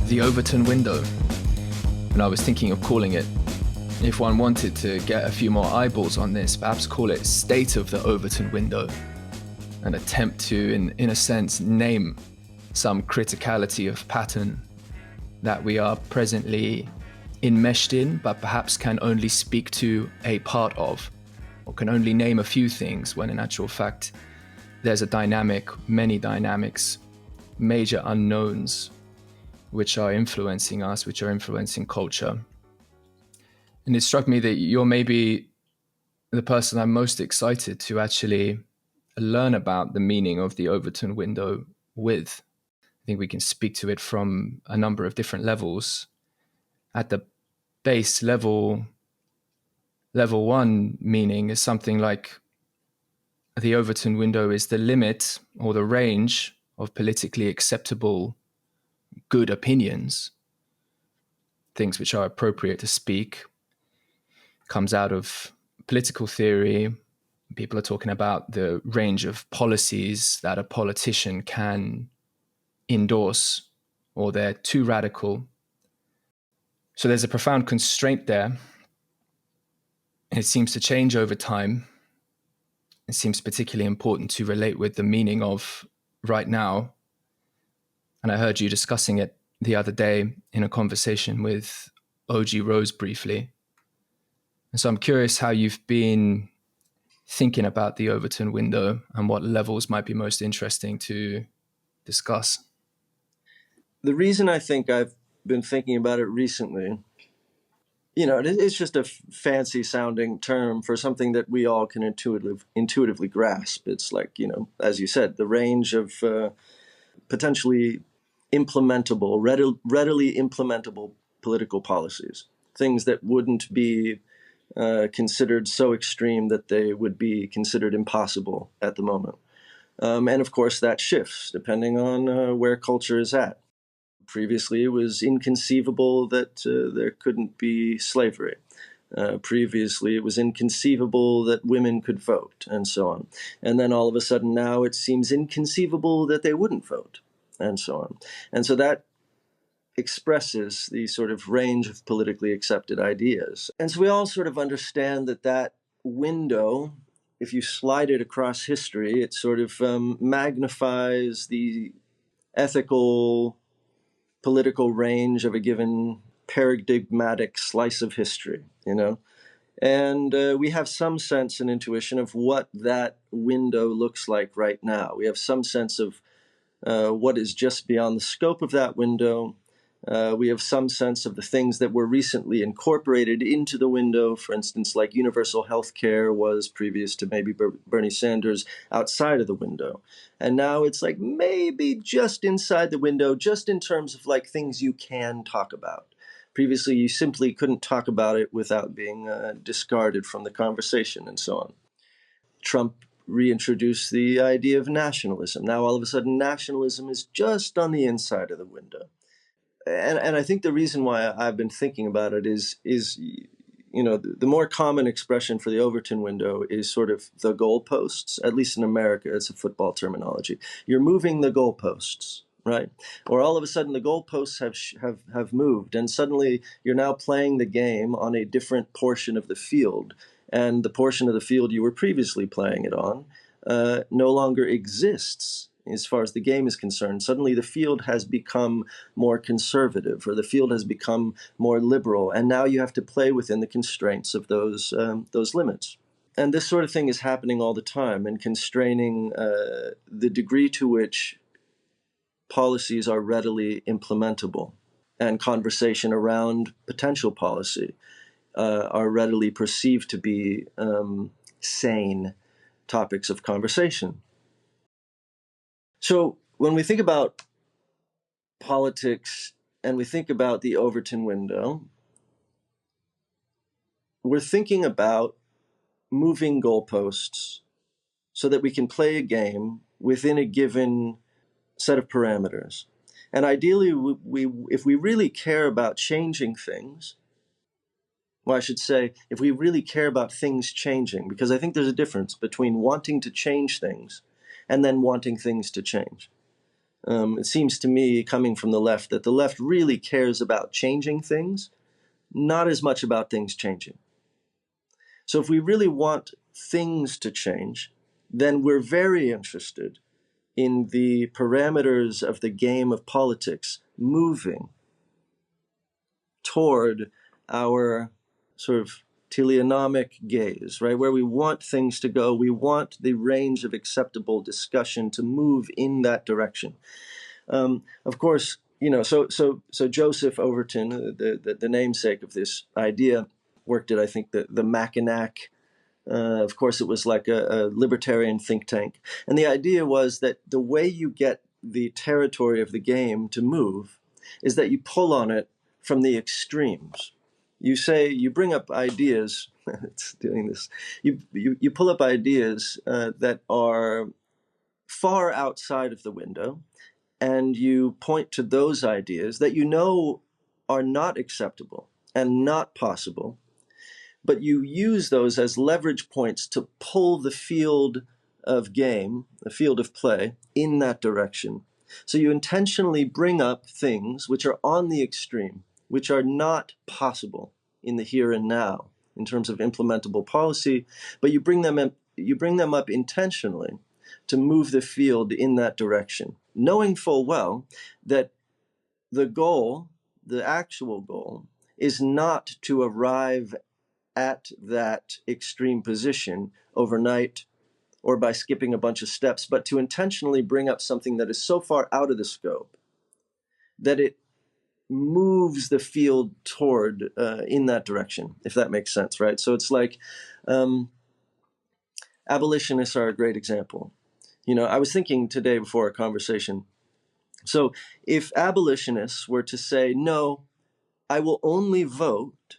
the Overton Window, and I was thinking of calling it, if one wanted to get a few more eyeballs on this, perhaps call it State of the Overton Window, an attempt to, in a sense, name some criticality of pattern that we are presently enmeshed in, but perhaps can only speak to a part of, or can only name a few things, when in actual fact, there's a dynamic, many dynamics, major unknowns, which are influencing us, which are influencing culture. And it struck me that you're maybe the person I'm most excited to actually learn about the meaning of the Overton Window with. I think we can speak to it from a number of different levels. At the base level, level one meaning is something like the Overton Window is the limit or the range of politically acceptable good opinions, things which are appropriate to speak. Comes out of political theory. People are talking about the range of policies that a politician can endorse, or they're too radical. So there's a profound constraint there. It seems to change over time. It seems particularly important to relate with the meaning of right now. And I heard you discussing it the other day in a conversation with O.G. Rose briefly. And so I'm curious how you've been thinking about the Overton Window and what levels might be most interesting to discuss. The reason I think I've been thinking about it recently, it's just a fancy sounding term for something that we all can intuitively grasp. It's like, as you said, the range of potentially implementable, readily implementable political policies, things that wouldn't be considered so extreme that they would be considered impossible at the moment. And of course, that shifts depending on where culture is at. Previously, it was inconceivable that there couldn't be slavery. Previously, it was inconceivable that women could vote, and so on. And then all of a sudden now it seems inconceivable that they wouldn't vote, and so on. And so that expresses the sort of range of politically accepted ideas. And so we all sort of understand that window, if you slide it across history, it sort of magnifies the ethical, political range of a given paradigmatic slice of history, And we have some sense and intuition of what that window looks like right now. We have some sense of what is just beyond the scope of that window. We have some sense of the things that were recently incorporated into the window. For instance, like universal health care was previous to maybe Bernie Sanders outside of the window. And now it's like maybe just inside the window, just in terms of like things you can talk about. Previously, you simply couldn't talk about it without being discarded from the conversation and so on. Trump reintroduced the idea of nationalism. Now, all of a sudden, nationalism is just on the inside of the window. And I think the reason why I've been thinking about it is the more common expression for the Overton Window is sort of the goalposts. At least in America, it's a football terminology. You're moving the goalposts, right? Or all of a sudden the goalposts have moved, and suddenly you're now playing the game on a different portion of the field, and the portion of the field you were previously playing it on no longer exists. As far as the game is concerned, suddenly the field has become more conservative, or the field has become more liberal, and now you have to play within the constraints of those limits. And this sort of thing is happening all the time, and constraining the degree to which policies are readily implementable, and conversation around potential policy are readily perceived to be sane topics of conversation. So when we think about politics and we think about the Overton Window, we're thinking about moving goalposts so that we can play a game within a given set of parameters. And ideally, if we really care about changing things, well, I should say, if we really care about things changing, because I think there's a difference between wanting to change things and then wanting things to change. It seems to me, coming from the left, that the left really cares about changing things, not as much about things changing. So if we really want things to change, then we're very interested in the parameters of the game of politics moving toward our sort of teleonomic gaze, right? Where we want things to go. We want the range of acceptable discussion to move in that direction. Of course, so Joseph Overton, the namesake of this idea, worked at, I think, the Mackinac. Of course, it was like a libertarian think tank. And the idea was that the way you get the territory of the game to move is that you pull on it from the extremes. You bring up ideas, it's doing this, you pull up ideas that are far outside of the window, and you point to those ideas that you know are not acceptable and not possible, but you use those as leverage points to pull the field of game, the field of play, in that direction. So you intentionally bring up things which are on the extreme, which are not possible in the here and now in terms of implementable policy, but you bring them up intentionally to move the field in that direction, knowing full well that the goal, the actual goal, is not to arrive at that extreme position overnight or by skipping a bunch of steps, but to intentionally bring up something that is so far out of the scope that it moves the field toward in that direction, if that makes sense, right? So it's like abolitionists are a great example. I was thinking today before our conversation, so if abolitionists were to say, no, I will only vote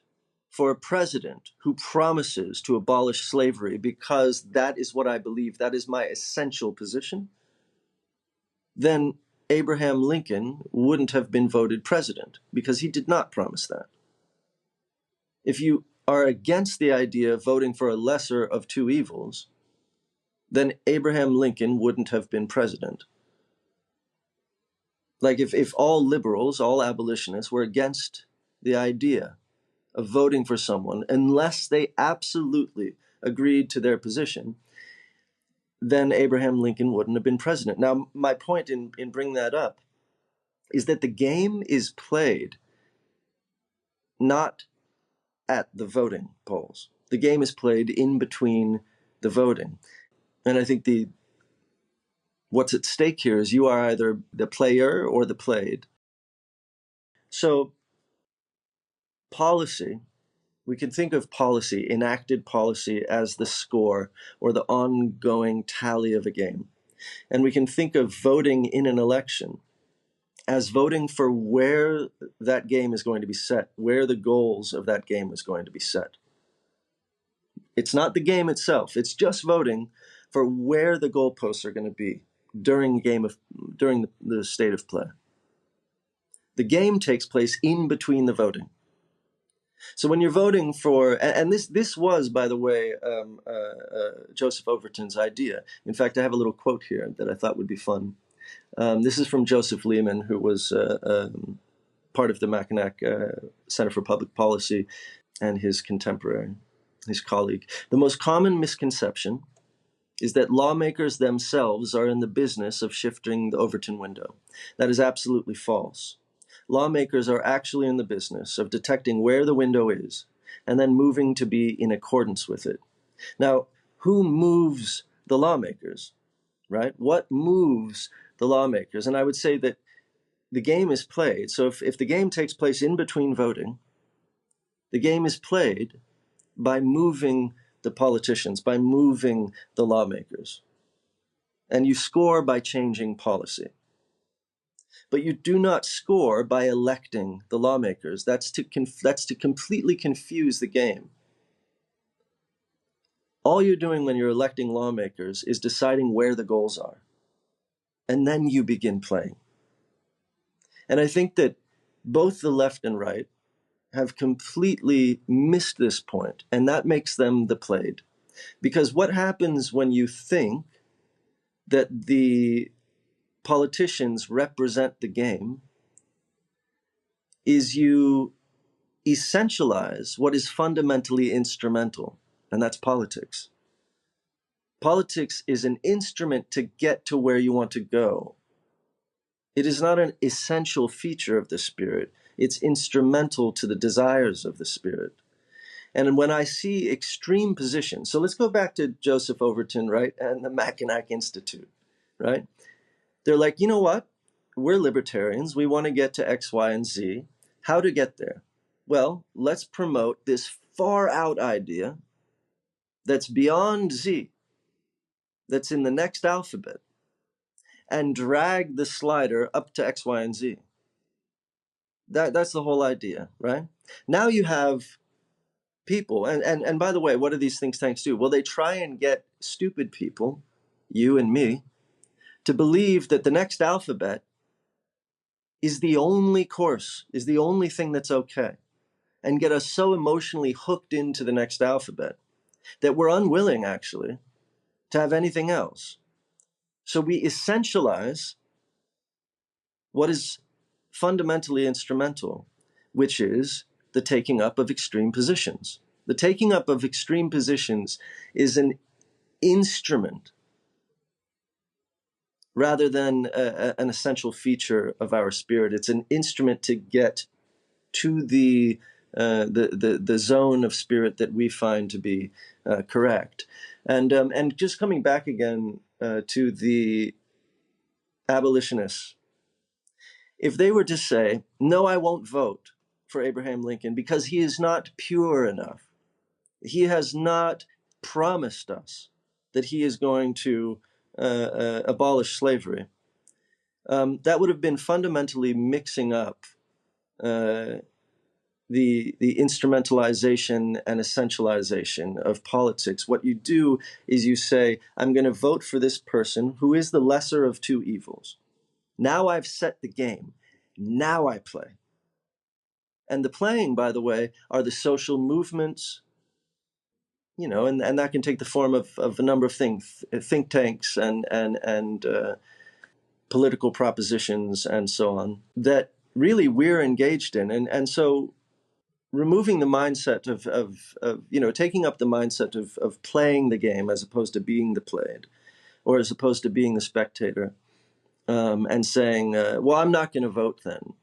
for a president who promises to abolish slavery because that is what I believe, that is my essential position, then Abraham Lincoln wouldn't have been voted president because he did not promise that. If you are against the idea of voting for a lesser of two evils, then Abraham Lincoln wouldn't have been president. Like if all liberals, all abolitionists were against the idea of voting for someone unless they absolutely agreed to their position, then Abraham Lincoln wouldn't have been president. Now, my point in bringing that up is that the game is played not at the voting polls. The game is played in between the voting. And I think what's at stake here is you are either the player or the played. So policy, we can think of policy, enacted policy, as the score or the ongoing tally of a game. And we can think of voting in an election as voting for where that game is going to be set, where the goals of that game is going to be set. It's not the game itself, it's just voting for where the goalposts are going to be during the state of play. The game takes place in between the voting. So when you're voting for, and this was, by the way, Joseph Overton's idea. In fact, I have a little quote here that I thought would be fun. This is from Joseph Lehman, who was part of the Mackinac Center for Public Policy, and his contemporary, his colleague. The most common misconception is that lawmakers themselves are in the business of shifting the Overton window. That is absolutely false. Lawmakers are actually in the business of detecting where the window is and then moving to be in accordance with it. Now, who moves the lawmakers, right? What moves the lawmakers? And I would say that the game is played. So if the game takes place in between voting, the game is played by moving the politicians, by moving the lawmakers. And you score by changing policy. But you do not score by electing the lawmakers. That's to completely confuse the game. All you're doing when you're electing lawmakers is deciding where the goals are. And then you begin playing. And I think that both the left and right have completely missed this point, and that makes them the played. Because what happens when you think that the politicians represent the game is you essentialize what is fundamentally instrumental, and that's politics. Politics is an instrument to get to where you want to go. It is not an essential feature of the spirit. It's instrumental to the desires of the spirit. And when I see extreme positions, so let's go back to Joseph Overton, right, and the Mackinac Institute, right? They're like, you know what? We're libertarians. We want to get to X, Y, and Z. How to get there? Well, let's promote this far out idea that's beyond Z, that's in the next alphabet, and drag the slider up to X, Y, and Z. That's the whole idea, right? Now you have people, and by the way, what do these think tanks do? Well, they try and get stupid people, you and me, to believe that the next alphabet is the only course, is the only thing that's okay, and get us so emotionally hooked into the next alphabet that we're unwilling, actually, to have anything else. So we essentialize what is fundamentally instrumental, which is the taking up of extreme positions. The taking up of extreme positions is an instrument rather than an essential feature of our spirit. It's an instrument to get to the zone of spirit that we find to be correct. And just coming back again to the abolitionists, if they were to say, no, I won't vote for Abraham Lincoln because he is not pure enough, he has not promised us that he is going to abolish slavery, that would have been fundamentally mixing up the instrumentalization and essentialization of politics. What you do is you say, I'm going to vote for this person who is the lesser of two evils. Now I've set the game. Now I play. And the playing, by the way, are the social movements, you know, and that can take the form of a number of things, think tanks and political propositions and so on, that really we're engaged in. And so removing the mindset of you know, taking up the mindset of playing the game as opposed to being the played, or as opposed to being the spectator, and saying, well, I'm not going to vote then.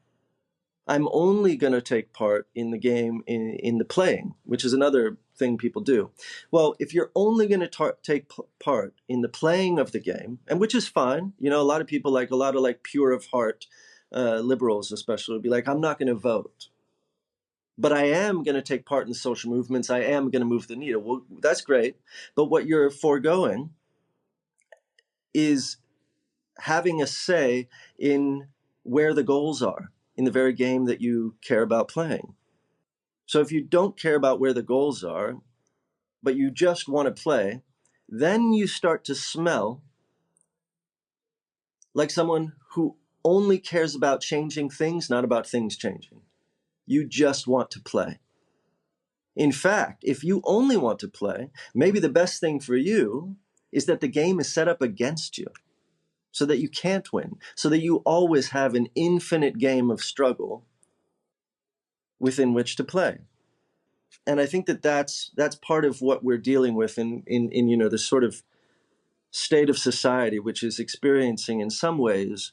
I'm only going to take part in the game, in the playing, which is another thing people do. Well, if you're only going to take part in the playing of the game, and which is fine, you know, a lot of people, like a lot of like pure of heart liberals especially, would be like, I'm not going to vote, but I am going to take part in the social movements. I am going to move the needle. Well, that's great. But what you're foregoing is having a say in where the goals are in the very game that you care about playing. So if you don't care about where the goals are, but you just want to play, then you start to smell like someone who only cares about changing things, not about things changing. You just want to play. In fact, if you only want to play, maybe the best thing for you is that the game is set up against you, so that you can't win, so that you always have an infinite game of struggle within which to play. And I think that that's part of what we're dealing with in you know, this sort of state of society, which is experiencing in some ways,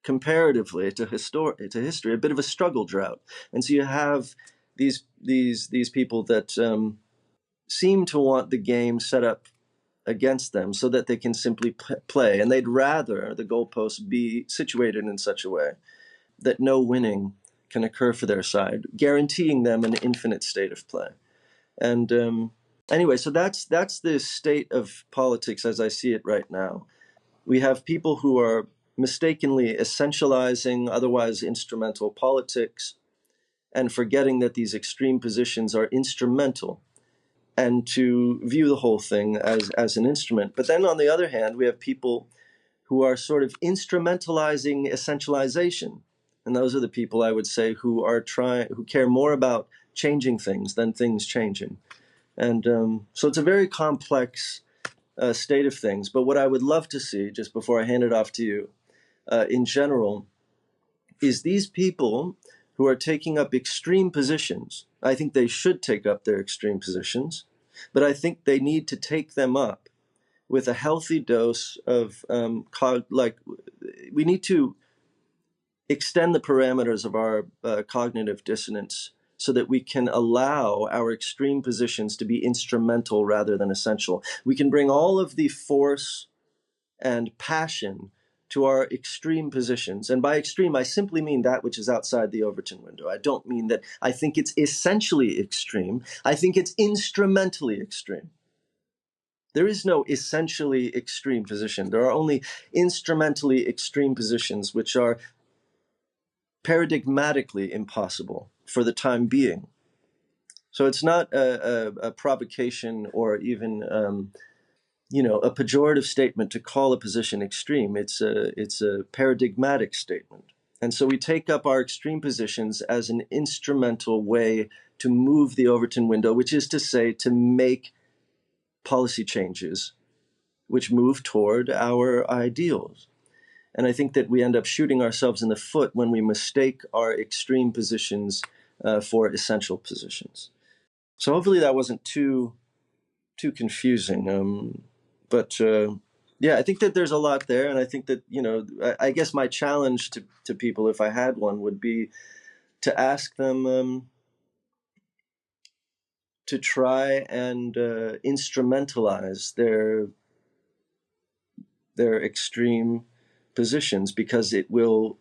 comparatively to history, a bit of a struggle drought. And so you have these people that seem to want the game set up against them so that they can simply play, and they'd rather the goalposts be situated in such a way that no winning can occur for their side, guaranteeing them an infinite state of play. And anyway, so that's the state of politics as I see it right now. We have people who are mistakenly essentializing otherwise instrumental politics and forgetting that these extreme positions are instrumental, and to view the whole thing as an instrument. But then on the other hand, we have people who are sort of instrumentalizing essentialization. And those are the people, I would say, who care more about changing things than things changing. And so it's a very complex state of things. But what I would love to see, just before I hand it off to you, in general, is these people who are taking up extreme positions. I think they should take up their extreme positions, but I think they need to take them up with a healthy dose of we need to extend the parameters of our cognitive dissonance so that we can allow our extreme positions to be instrumental rather than essential. We can bring all of the force and passion to our extreme positions. And by extreme, I simply mean that which is outside the Overton window. I don't mean that I think it's essentially extreme. I think it's instrumentally extreme. There is no essentially extreme position. There are only instrumentally extreme positions, which are paradigmatically impossible for the time being. So it's not a provocation or even a pejorative statement to call a position extreme. It's a paradigmatic statement. And so we take up our extreme positions as an instrumental way to move the Overton window, which is to say, to make policy changes which move toward our ideals. And I think that we end up shooting ourselves in the foot when we mistake our extreme positions for essential positions. So hopefully that wasn't too confusing. But I think that there's a lot there. And I think that, I guess my challenge to people, if I had one, would be to ask them to try and instrumentalize their extreme positions, because it will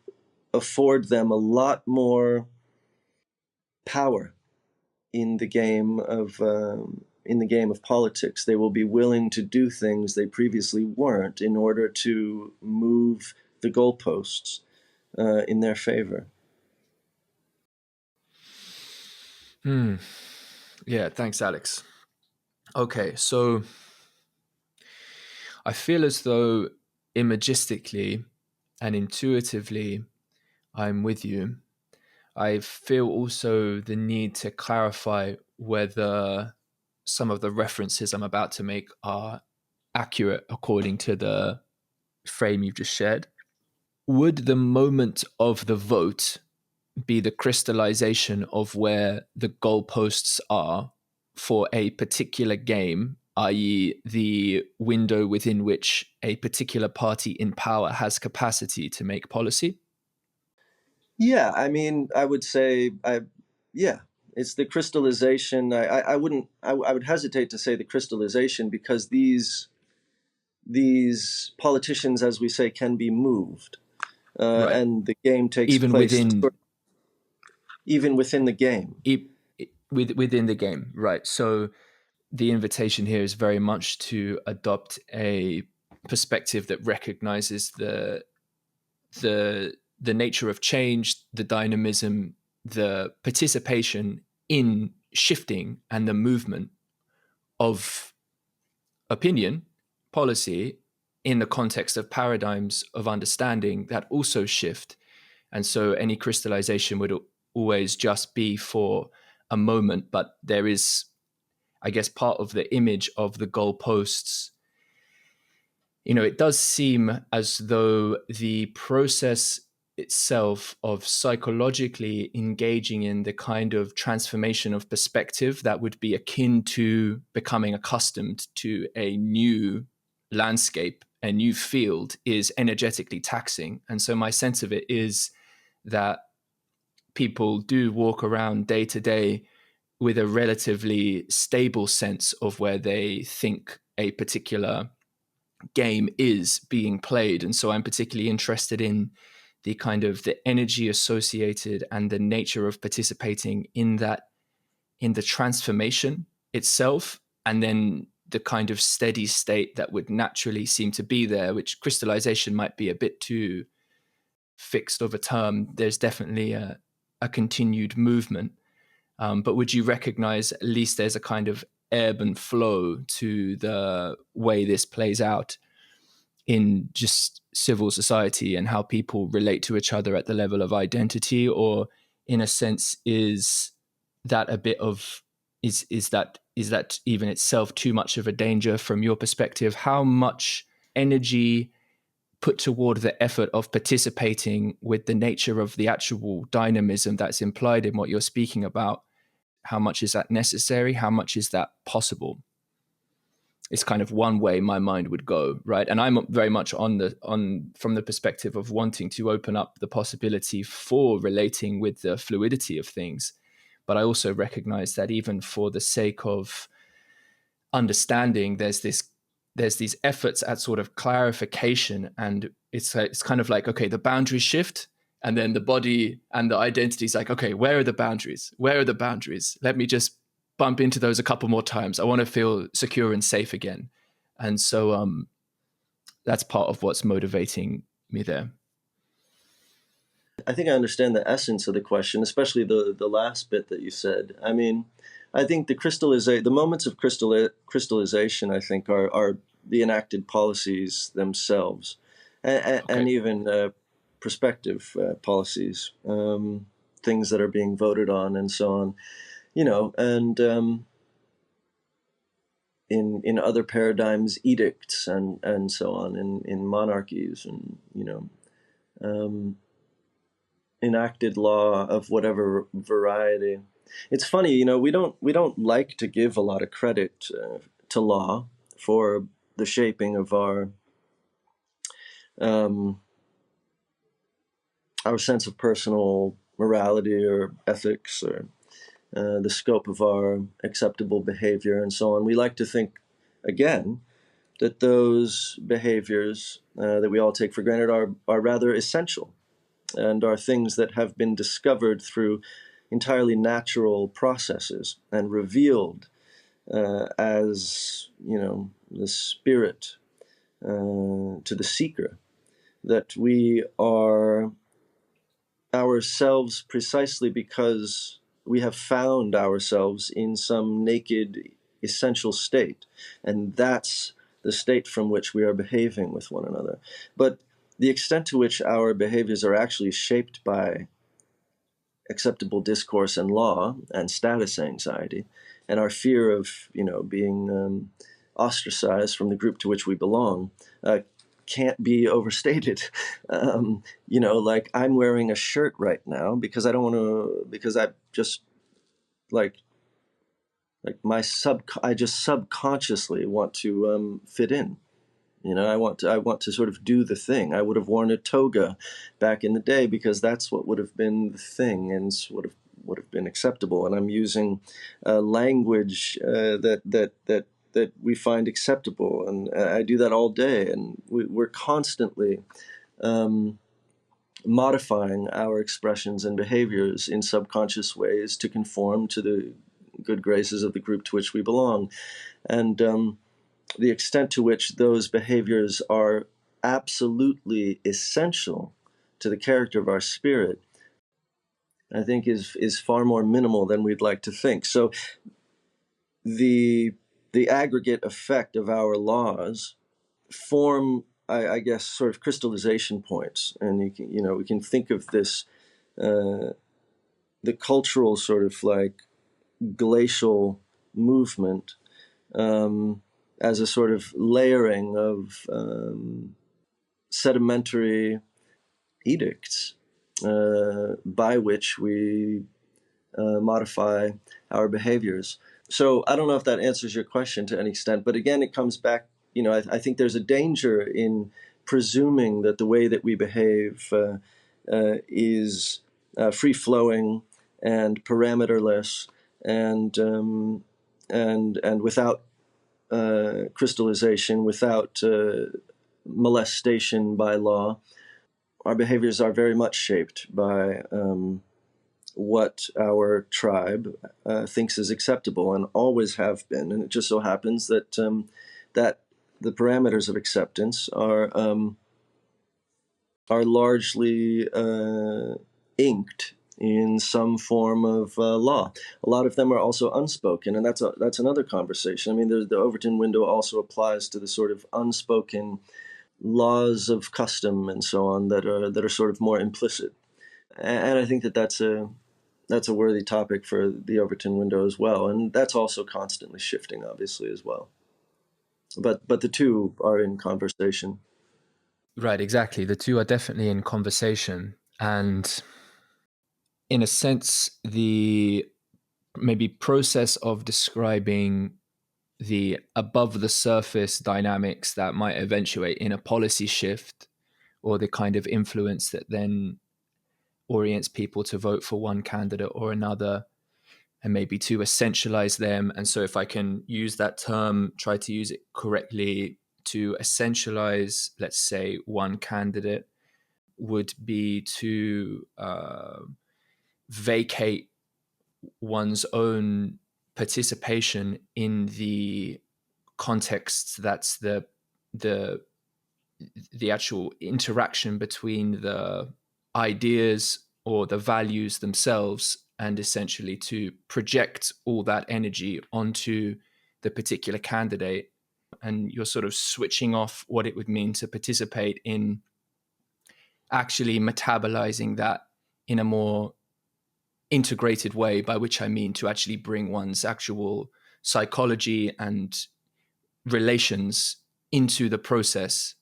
afford them a lot more power in the game of politics. They will be willing to do things they previously weren't in order to move the goalposts in their favor. Yeah, thanks, Alex. Okay, so I feel as though imagistically and intuitively I'm with you. I feel also the need to clarify whether some of the references I'm about to make are accurate according to the frame you've just shared. Would the moment of the vote be the crystallization of where the goalposts are for a particular game, i.e., the window within which a particular party in power has capacity to make policy? Yeah, I mean, I would say, it's the crystallization. I would hesitate to say the crystallization, because these politicians, as we say, can be moved, Right. and the game takes Even place within within the game. within the game, right? So the invitation here is very much to adopt a perspective that recognizes the nature of change, the dynamism, the participation in shifting and the movement of opinion, policy, in the context of paradigms of understanding that also shift. And so any crystallization would always just be for a moment, but there is, I guess, part of the image of the goalposts. It does seem as though the process itself of psychologically engaging in the kind of transformation of perspective that would be akin to becoming accustomed to a new landscape, a new field, is energetically taxing. And so my sense of it is that people do walk around day to day with a relatively stable sense of where they think a particular game is being played. And so I'm particularly interested in the kind of the energy associated and the nature of participating in that, in the transformation itself, and then the kind of steady state that would naturally seem to be there, which crystallization might be a bit too fixed of a term. There's definitely a continued movement. But would you recognize at least there's a kind of ebb and flow to the way this plays out in just civil society and how people relate to each other at the level of identity? Or in a sense, is that a bit of is that even itself too much of a danger from your perspective? How much energy put toward the effort of participating with the nature of the actual dynamism that's implied in what you're speaking about? How much is that necessary? How much is that possible? It's kind of one way my mind would go, right? And I'm very much from the perspective of wanting to open up the possibility for relating with the fluidity of things. But I also recognize that even for the sake of understanding, there's these efforts at sort of clarification, and it's kind of like, okay, the boundaries shift, and then the body and the identity is like, okay, where are the boundaries? Where are the boundaries? Let me just bump into those a couple more times. I want to feel secure and safe again. And so that's part of what's motivating me there. I think I understand the essence of the question, especially the last bit that you said. I mean, I think the moments of crystallization, I think, are the enacted policies themselves, and even prospective policies, things that are being voted on, and so on. And in other paradigms, edicts and so on, in monarchies, and enacted law of whatever variety. It's funny, we don't like to give a lot of credit to law for the shaping of our sense of personal morality or ethics, or the scope of our acceptable behavior and so on. We like to think, again, that those behaviors that we all take for granted are rather essential, and are things that have been discovered through entirely natural processes and revealed as, the spirit to the seeker, that we are ourselves precisely because we have found ourselves in some naked, essential state, and that's the state from which we are behaving with one another. But the extent to which our behaviors are actually shaped by acceptable discourse and law and status anxiety, and our fear of, being ostracized from the group to which we belong, can't be overstated. Like, I'm wearing a shirt right now because I don't want to, because I just I just subconsciously want to fit in. I want to sort of do the thing. I would have worn a toga back in the day because that's what would have been the thing and would have been acceptable. And I'm using language that we find acceptable, and I do that all day. And we're constantly modifying our expressions and behaviors in subconscious ways to conform to the good graces of the group to which we belong, and the extent to which those behaviors are absolutely essential to the character of our spirit, I think is far more minimal than we'd like to think. So the aggregate effect of our laws form, I guess, sort of crystallization points, and we can think of this the cultural sort of like glacial movement as a sort of layering of sedimentary edicts by which we modify our behaviors. So I don't know if that answers your question to any extent, but again, it comes back, I think there's a danger in presuming that the way that we behave is free-flowing and parameterless and without crystallization, without molestation by law. Our behaviors are very much shaped by what our tribe thinks is acceptable, and always have been. And it just so happens that that the parameters of acceptance are largely inked in some form of law. A lot of them are also unspoken, and that's another conversation. I mean, the Overton Window also applies to the sort of unspoken laws of custom and so on that are sort of more implicit. And I think that's a that's a worthy topic for the Overton window as well, and that's also constantly shifting, obviously, as well. But the two are in conversation. Right, exactly. The two are definitely in conversation. And in a sense, the maybe process of describing the above the surface dynamics that might eventuate in a policy shift, or the kind of influence that then orients people to vote for one candidate or another, and maybe to essentialize them. And so, if I can use that term, try to use it correctly, to essentialize, let's say, one candidate would be to vacate one's own participation in the context that's the the actual interaction between the ideas or the values themselves, and essentially to project all that energy onto the particular candidate. And you're sort of switching off what it would mean to participate in actually metabolizing that in a more integrated way, by which I mean to actually bring one's actual psychology and relations into the process,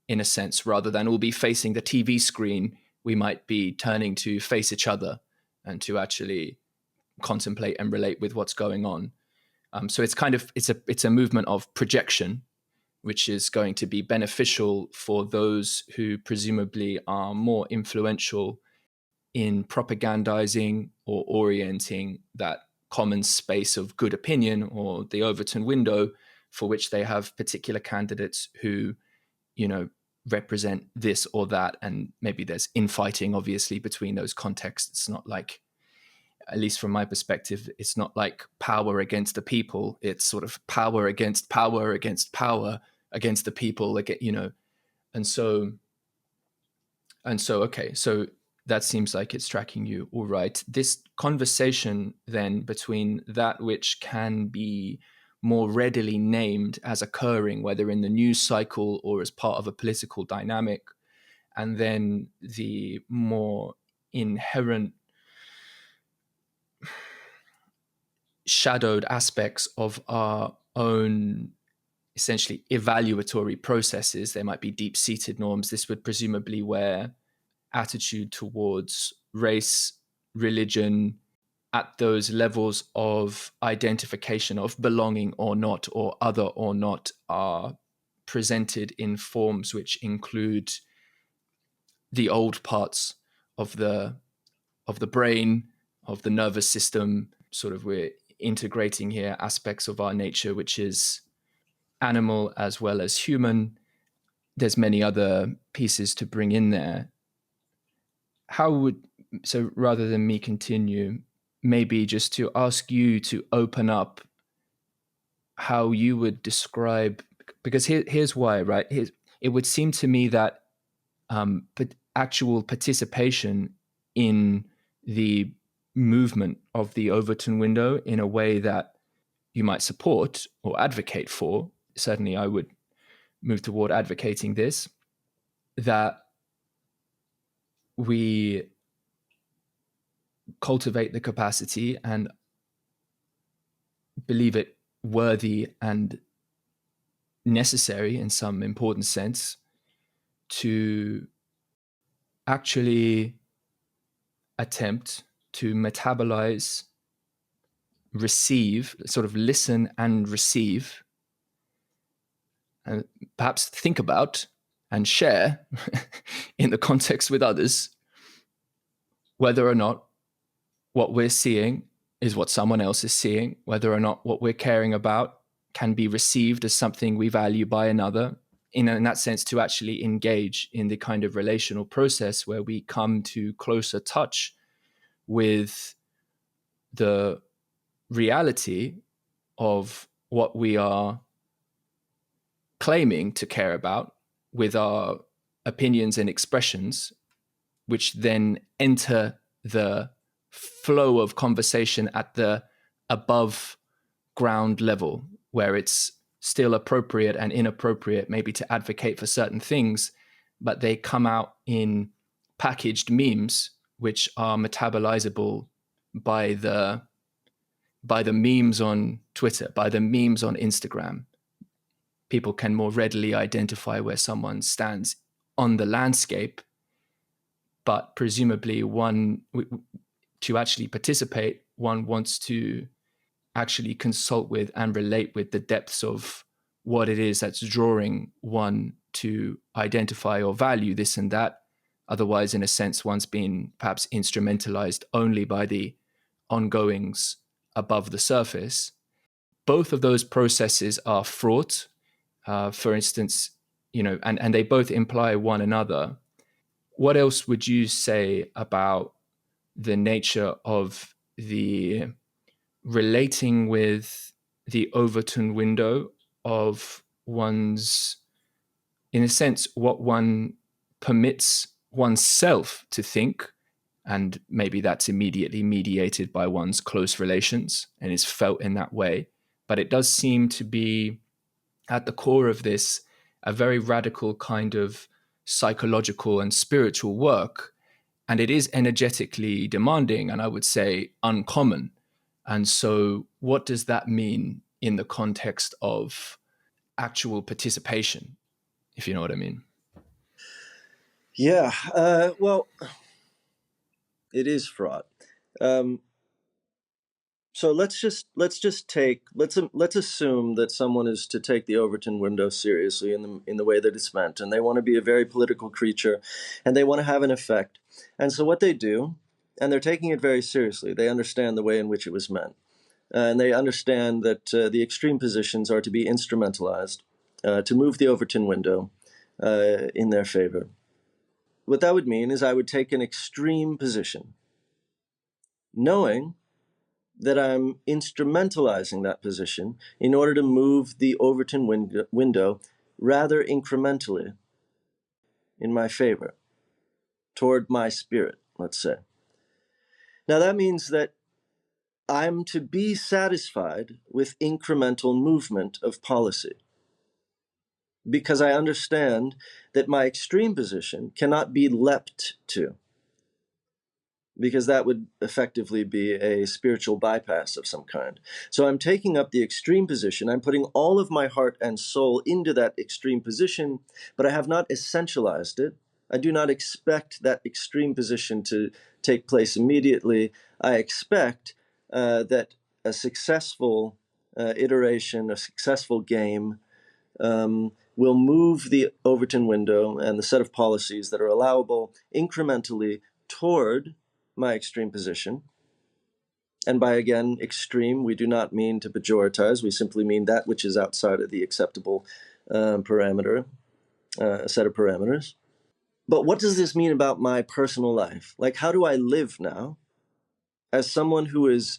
in a sense, rather than all be facing the TV screen. We might be turning to face each other and to actually contemplate and relate with what's going on. So it's kind of it's a movement of projection, which is going to be beneficial for those who presumably are more influential in propagandizing or orienting that common space of good opinion, or the Overton window, for which they have particular candidates who, you know, represent this or that. And maybe there's infighting, obviously, between those contexts. It's not like, at least from my perspective, it's not like power against the people. It's sort of power against power against power against the people, like, you know. And so, okay, so that seems like it's tracking you all right. This conversation then between that which can be more readily named as occurring, whether in the news cycle or as part of a political dynamic, and then the more inherent shadowed aspects of our own essentially evaluatory processes. There might be deep-seated norms. This would presumably where attitude towards race, religion, at those levels of identification of belonging or not, or other or not, are presented in forms which include the old parts of the brain, of the nervous system. Sort of, we're integrating here aspects of our nature which is animal as well as human. There's many other pieces to bring in there. So rather than me continue, maybe just to ask you to open up how you would describe, because here's why, right? It would seem to me that but actual participation in the movement of the Overton window in a way that you might support or advocate for, certainly I would move toward advocating this, that we cultivate the capacity and believe it worthy and necessary in some important sense to actually attempt to metabolize, receive, sort of listen and receive, and perhaps think about and share in the context with others whether or not what we're seeing is what someone else is seeing, whether or not what we're caring about can be received as something we value by another. In that sense, to actually engage in the kind of relational process where we come to closer touch with the reality of what we are claiming to care about with our opinions and expressions, which then enter the flow of conversation at the above ground level, where it's still appropriate and inappropriate maybe to advocate for certain things, but they come out in packaged memes which are metabolizable by the memes on Twitter, by the memes on Instagram. People can more readily identify where someone stands on the landscape, but presumably to actually participate, one wants to actually consult with and relate with the depths of what it is that's drawing one to identify or value this and that. Otherwise, in a sense, one's been perhaps instrumentalized only by the ongoings above the surface. Both of those processes are fraught. For instance, and they both imply one another. What else would you say about the nature of the relating with the Overton window of one's, in a sense, what one permits oneself to think, and maybe that's immediately mediated by one's close relations and is felt in that way. But it does seem to be at the core of this a very radical kind of psychological and spiritual work. And it is energetically demanding and I would say uncommon. And so, what does that mean in the context of actual participation, if you know what I mean? Yeah, well, it is fraught. So let's assume that someone is to take the Overton window seriously in the way that it's meant, and they want to be a very political creature, and they want to have an effect. And so what they do, and they're taking it very seriously, they understand the way in which it was meant, and they understand that the extreme positions are to be instrumentalized to move the Overton window in their favor. What that would mean is I would take an extreme position, knowing that I'm instrumentalizing that position in order to move the Overton window rather incrementally in my favor, toward my spirit, let's say. Now that means that I'm to be satisfied with incremental movement of policy, because I understand that my extreme position cannot be leapt to, because that would effectively be a spiritual bypass of some kind. So I'm taking up the extreme position. I'm putting all of my heart and soul into that extreme position, but I have not essentialized it. I do not expect that extreme position to take place immediately. I expect that a successful iteration, a successful game, will move the Overton window and the set of policies that are allowable incrementally toward my extreme position. And by, again, extreme, we do not mean to pejoratize. We simply mean that which is outside of the acceptable parameter, set of parameters. But what does this mean about my personal life? Like, how do I live now as someone who is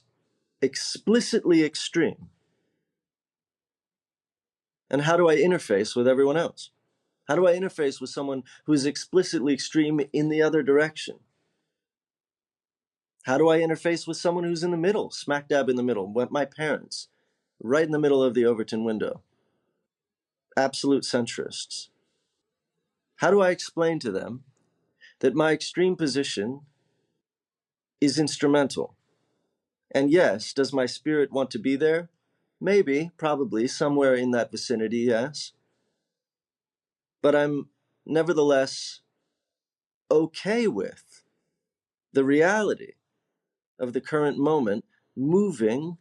explicitly extreme? And how do I interface with everyone else? How do I interface with someone who is explicitly extreme in the other direction? How do I interface with someone who's in the middle, smack dab in the middle, my parents, right in the middle of the Overton window? Absolute centrists. How do I explain to them that my extreme position is instrumental? And yes, does my spirit want to be there? Maybe, probably, somewhere in that vicinity, yes. But I'm nevertheless okay with the reality of the current moment moving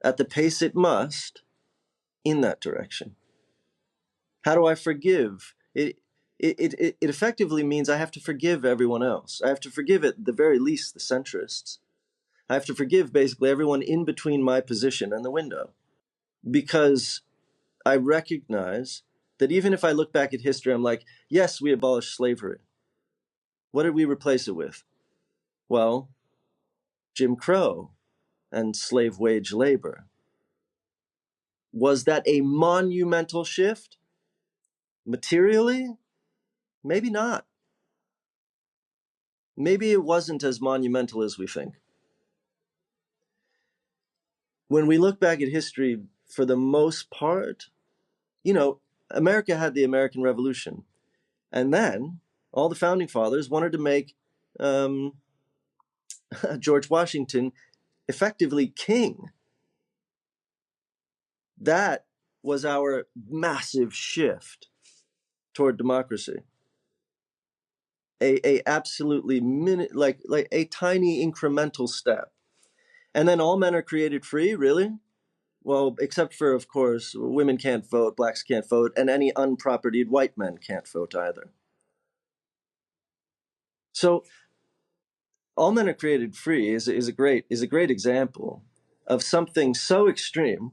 at the pace it must in that direction. How do I forgive? It effectively means I have to forgive everyone else. I have to forgive, at the very least, the centrists. I have to forgive basically everyone in between my position and the window, because I recognize that even if I look back at history, I'm like, yes, we abolished slavery. What did we replace it with? Well, Jim Crow and slave wage labor. Was that a monumental shift? Materially? Maybe not. Maybe it wasn't as monumental as we think. When we look back at history, for the most part, America had the American Revolution. And then all the founding fathers wanted to make George Washington effectively king. That was our massive shift toward democracy. A absolutely like a tiny incremental step. And then all men are created free, really? Well, except for, of course, women can't vote, blacks can't vote, and any unpropertied white men can't vote either. So all men are created free is a great example of something so extreme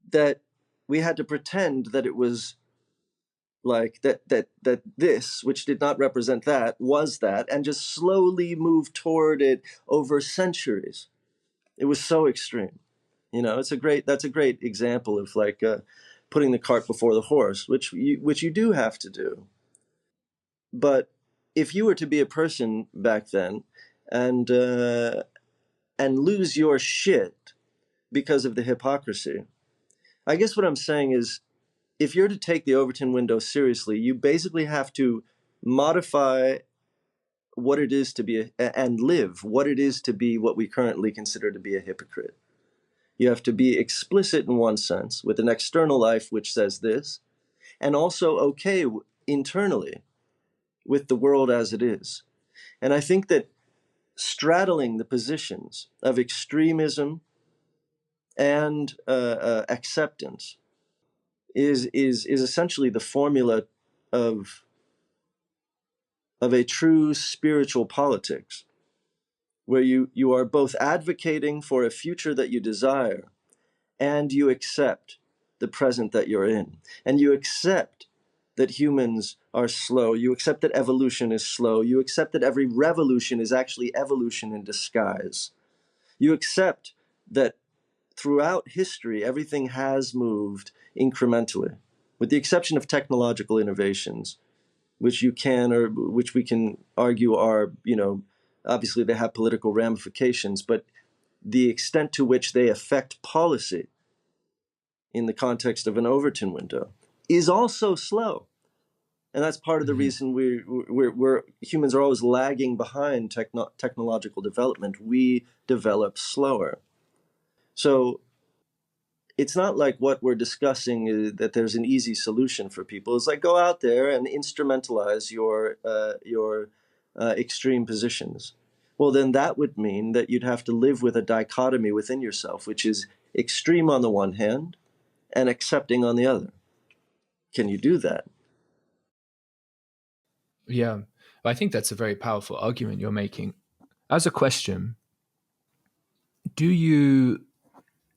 that we had to pretend that it was like that this, which did not represent that, was that, and just slowly move toward it over centuries. It was so extreme. That's a great example of like putting the cart before the horse, which you do have to do. But if you were to be a person back then and lose your shit because of the hypocrisy, I guess what I'm saying is, if you're to take the Overton window seriously, you basically have to modify what it is to be and live what it is to be what we currently consider to be a hypocrite. You have to be explicit in one sense with an external life which says this, and also okay internally with the world as it is. And I think that straddling the positions of extremism and acceptance is essentially the formula of a true spiritual politics, where you are both advocating for a future that you desire, and you accept the present that you're in, and you accept that humans are slow, you accept that evolution is slow, you accept that every revolution is actually evolution in disguise, you accept that throughout history everything has moved incrementally, with the exception of technological innovations, which we can argue are, obviously they have political ramifications, but the extent to which they affect policy in the context of an Overton window is also slow. And that's part of the reason we're humans are always lagging behind technological development. We develop slower. So it's not like what we're discussing is that there's an easy solution for people. It's like, go out there and instrumentalize your extreme positions. Well, then that would mean that you'd have to live with a dichotomy within yourself, which is extreme on the one hand and accepting on the other. Can you do that? Yeah, I think that's a very powerful argument you're making. As a question, do you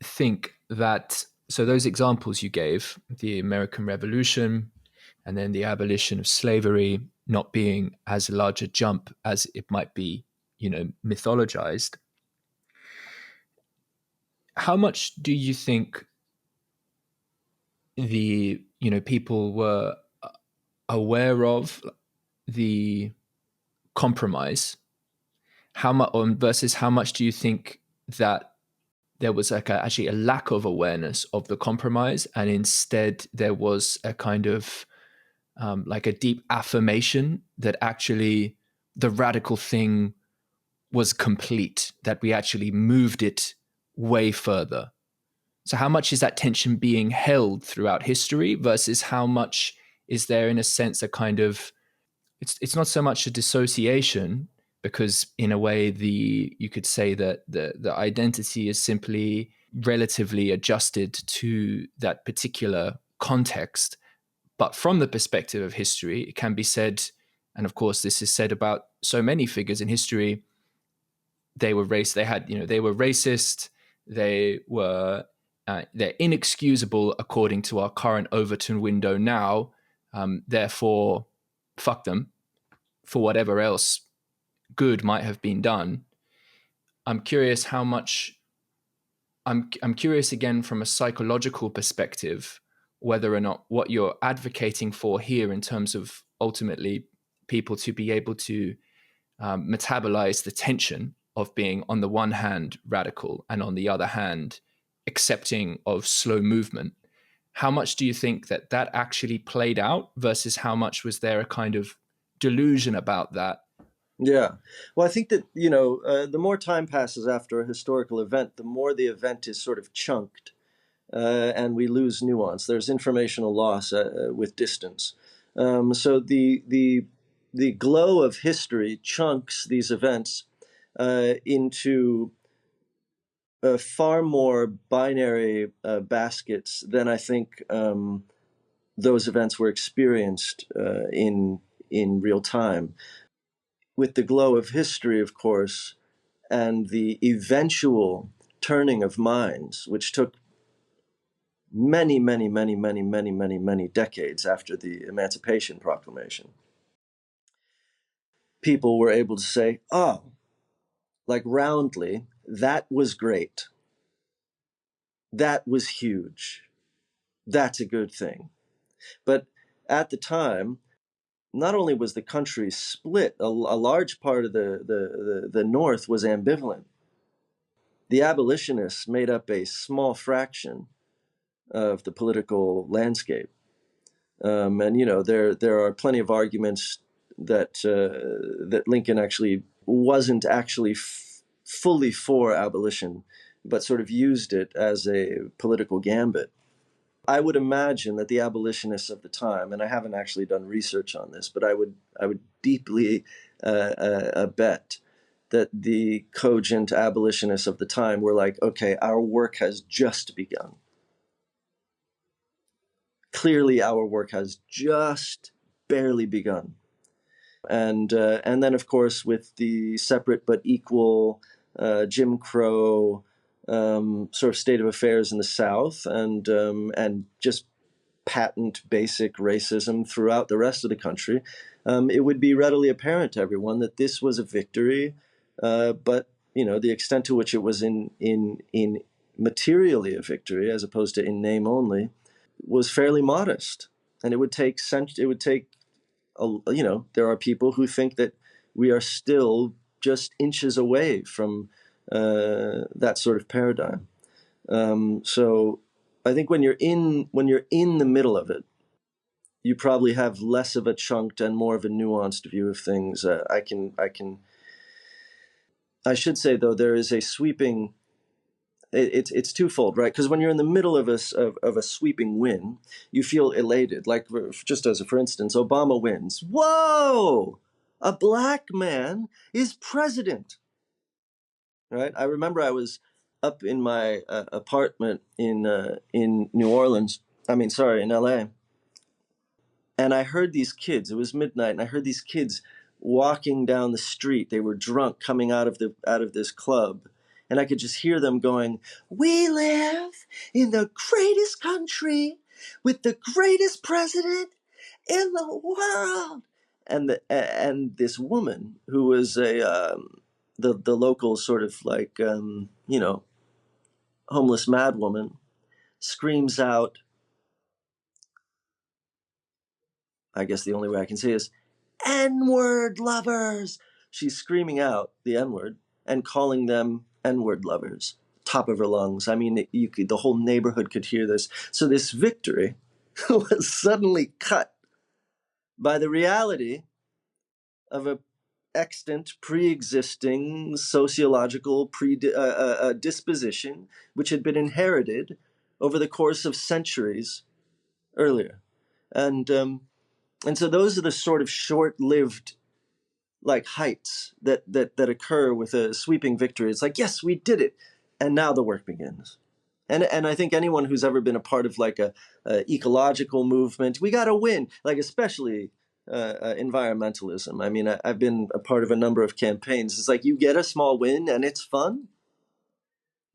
think that, so those examples you gave, the American Revolution and then the abolition of slavery not being as large a jump as it might be, mythologized, how much do you think the, people were aware of the compromise? How much versus how much do you think that there was like actually a lack of awareness of the compromise, and instead there was a kind of like a deep affirmation that actually the radical thing was complete, that we actually moved it way further? So how much is that tension being held throughout history versus how much is there, in a sense, a kind of, it's not so much a dissociation, because in a way you could say that the identity is simply relatively adjusted to that particular context. But from the perspective of history, it can be said, and of course this is said about so many figures in history, they were they were racist, they're inexcusable according to our current Overton window now, therefore fuck them, for whatever else good might have been done. I'm curious how much, I'm curious again from a psychological perspective, whether or not what you're advocating for here in terms of ultimately people to be able to metabolize the tension of being on the one hand radical and on the other hand accepting of slow movement. How much do you think that actually played out versus how much was there a kind of delusion about that Yeah. Well, I think that, the more time passes after a historical event, the more the event is sort of chunked, and we lose nuance. There's informational loss with distance. So the glow of history chunks these events into far more binary baskets than I think those events were experienced in real time. With the glow of history, of course, and the eventual turning of minds, which took many, many, many, many, many, many, many decades after the Emancipation Proclamation, people were able to say, oh, like roundly, that was great. That was huge. That's a good thing. But at the time, not only was the country split, a large part of the North was ambivalent. The abolitionists made up a small fraction of the political landscape. And there are plenty of arguments that Lincoln actually wasn't actually fully for abolition, but sort of used it as a political gambit. I would imagine that the abolitionists of the time, and I haven't actually done research on this, but I would deeply bet that the cogent abolitionists of the time were like, okay, our work has just begun. Clearly, our work has just barely begun. And then, of course, with the separate but equal Jim Crow sort of state of affairs in the South, and just patent basic racism throughout the rest of the country, it would be readily apparent to everyone that this was a victory, but the extent to which it was in materially a victory as opposed to in name only was fairly modest. And it would take there are people who think that we are still just inches away from that sort of paradigm. So I think when you're in the middle of it, you probably have less of a chunked and more of a nuanced view of things. I should say, though, there is a sweeping. It's twofold, right? Because when you're in the middle of a sweeping win, you feel elated. Like, just as for instance, Obama wins. Whoa! A black man is president, right? I remember I was up in my apartment in New Orleans. In LA, and I heard these kids. It was midnight, and I heard these kids walking down the street. They were drunk, coming out of this club, and I could just hear them going, "We live in the greatest country with the greatest president in the world." And this woman who was the local sort of like homeless mad woman screams out, I guess the only way I can say is, N-word lovers. She's screaming out the N-word and calling them N-word lovers, top of her lungs. I mean, the whole neighborhood could hear this. So this victory was suddenly cut by the reality of a extant, pre-existing sociological disposition, which had been inherited over the course of centuries earlier. And so those are the sort of short-lived like heights that occur with a sweeping victory. It's like, yes, we did it, and now the work begins. And I think anyone who's ever been a part of like a ecological movement, we got to win. Like especially environmentalism. I mean, I've been a part of a number of campaigns. It's like you get a small win and it's fun,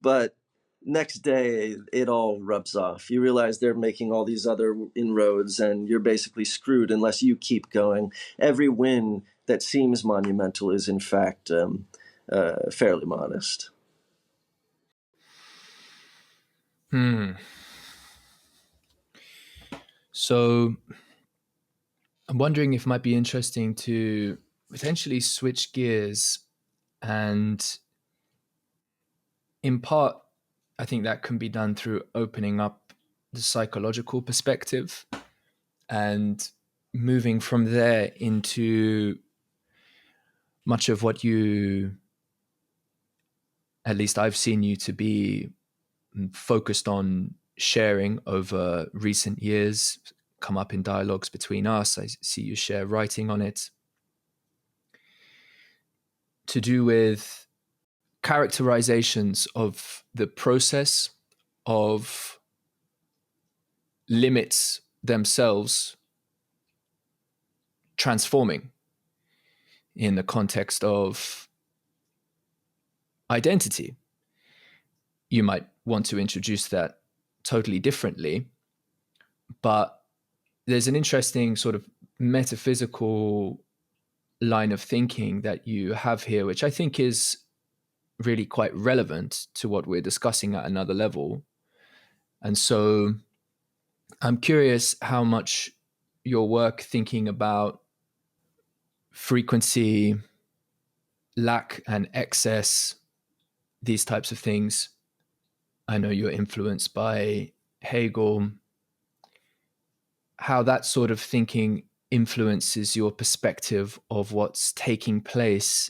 but next day it all rubs off. You realize they're making all these other inroads, and you're basically screwed unless you keep going. Every win that seems monumental is in fact fairly modest. So I'm wondering if it might be interesting to potentially switch gears, and in part, I think that can be done through opening up the psychological perspective and moving from there into much of what at least I've seen you to be focused on sharing over recent years, come up in dialogues between us. I see you share writing on it, to do with characterizations of the process of limits themselves transforming in the context of identity. You might want to introduce that totally differently, but there's an interesting sort of metaphysical line of thinking that you have here, which I think is really quite relevant to what we're discussing at another level. And so I'm curious how much your work thinking about frequency, lack and excess, these types of things. I know you're influenced by Hegel, how that sort of thinking influences your perspective of what's taking place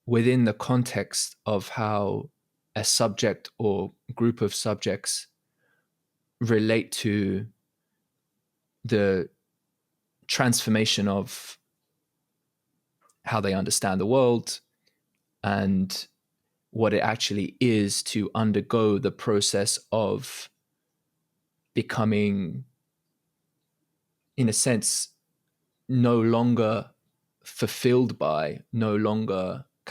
within the context of how a subject or group of subjects relate to the transformation of how they understand the world and what it actually is to undergo the process of becoming, in a sense, no longer fulfilled by,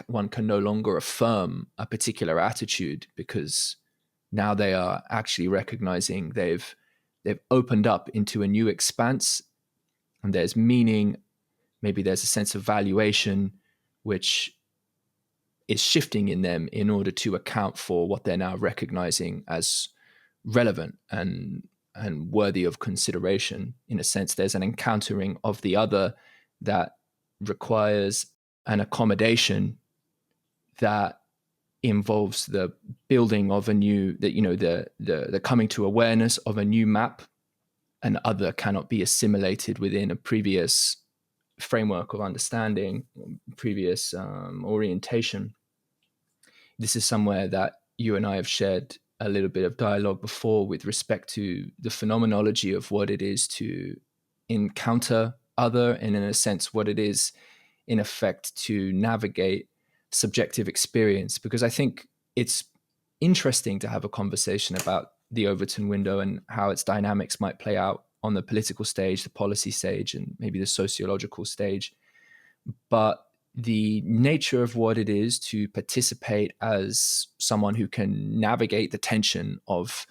one can no longer affirm a particular attitude, because now they are actually recognizing they've opened up into a new expanse, and there's meaning. Maybe there's a sense of valuation which is shifting in them in order to account for what they're now recognizing as relevant and worthy of consideration. In a sense, there's an encountering of the other that requires an accommodation that involves the building of a new, that, you know, the coming to awareness of a new map. An other cannot be assimilated within a previous framework of understanding, previous orientation. This is somewhere that you and I have shared a little bit of dialogue before with respect to the phenomenology of what it is to encounter other, and in a sense what it is in effect to navigate subjective experience, because I think it's interesting to have a conversation about the Overton window and how its dynamics might play out on the political stage, the policy stage, and maybe the sociological stage. But the nature of what it is to participate as someone who can navigate the tension of,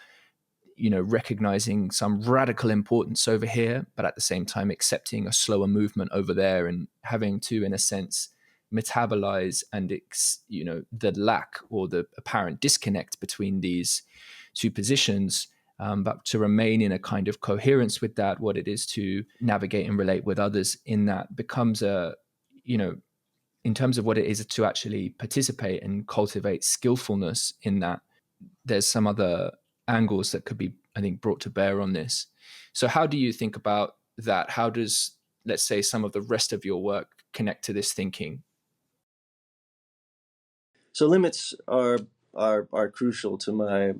you know, recognizing some radical importance over here, but at the same time accepting a slower movement over there, and having to, in a sense, metabolize and, you know, the lack or the apparent disconnect between these two positions, but to remain in a kind of coherence with that, what it is to navigate and relate with others in that becomes a, you know, in terms of what it is to actually participate and cultivate skillfulness in that, there's some other angles that could be, I think, brought to bear on this. So how do you think about that? How does, let's say, some of the rest of your work connect to this thinking? So limits are crucial to my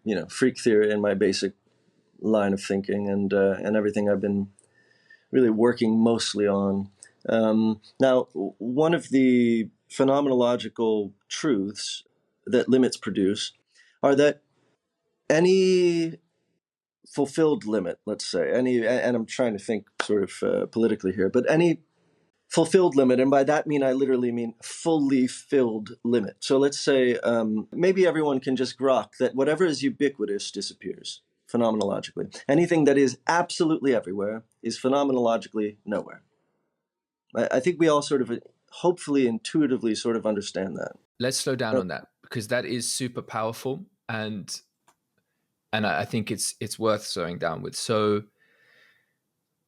you know, freak theory and my basic line of thinking, and everything I've been really working mostly on. Now, one of the phenomenological truths that limits produce are that any fulfilled limit, let's say, and I'm trying to think sort of politically here, but any fulfilled limit, and by that I literally mean fully filled limit. So let's say maybe everyone can just grok that whatever is ubiquitous disappears phenomenologically. Anything that is absolutely everywhere is phenomenologically nowhere. I think we all sort of, hopefully intuitively, sort of understand that. Let's slow down on that, because that is super powerful, and I think it's worth slowing down with. So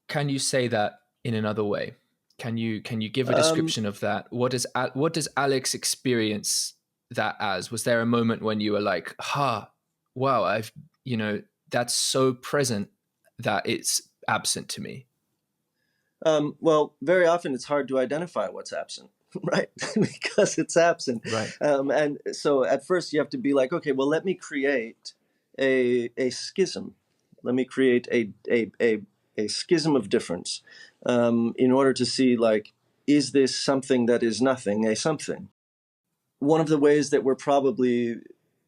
can you say that in another way? Can you give a description of that? What does Alex experience that as? Was there a moment when you were like, wow, I've, you know, that's so present that it's absent to me? Well, very often it's hard to identify what's absent. right? Because it's absent. Right. And so at first you have to be like, okay, well, let me create a schism. Let me create a schism of difference in order to see, like, is this something that is nothing, a something? One of the ways that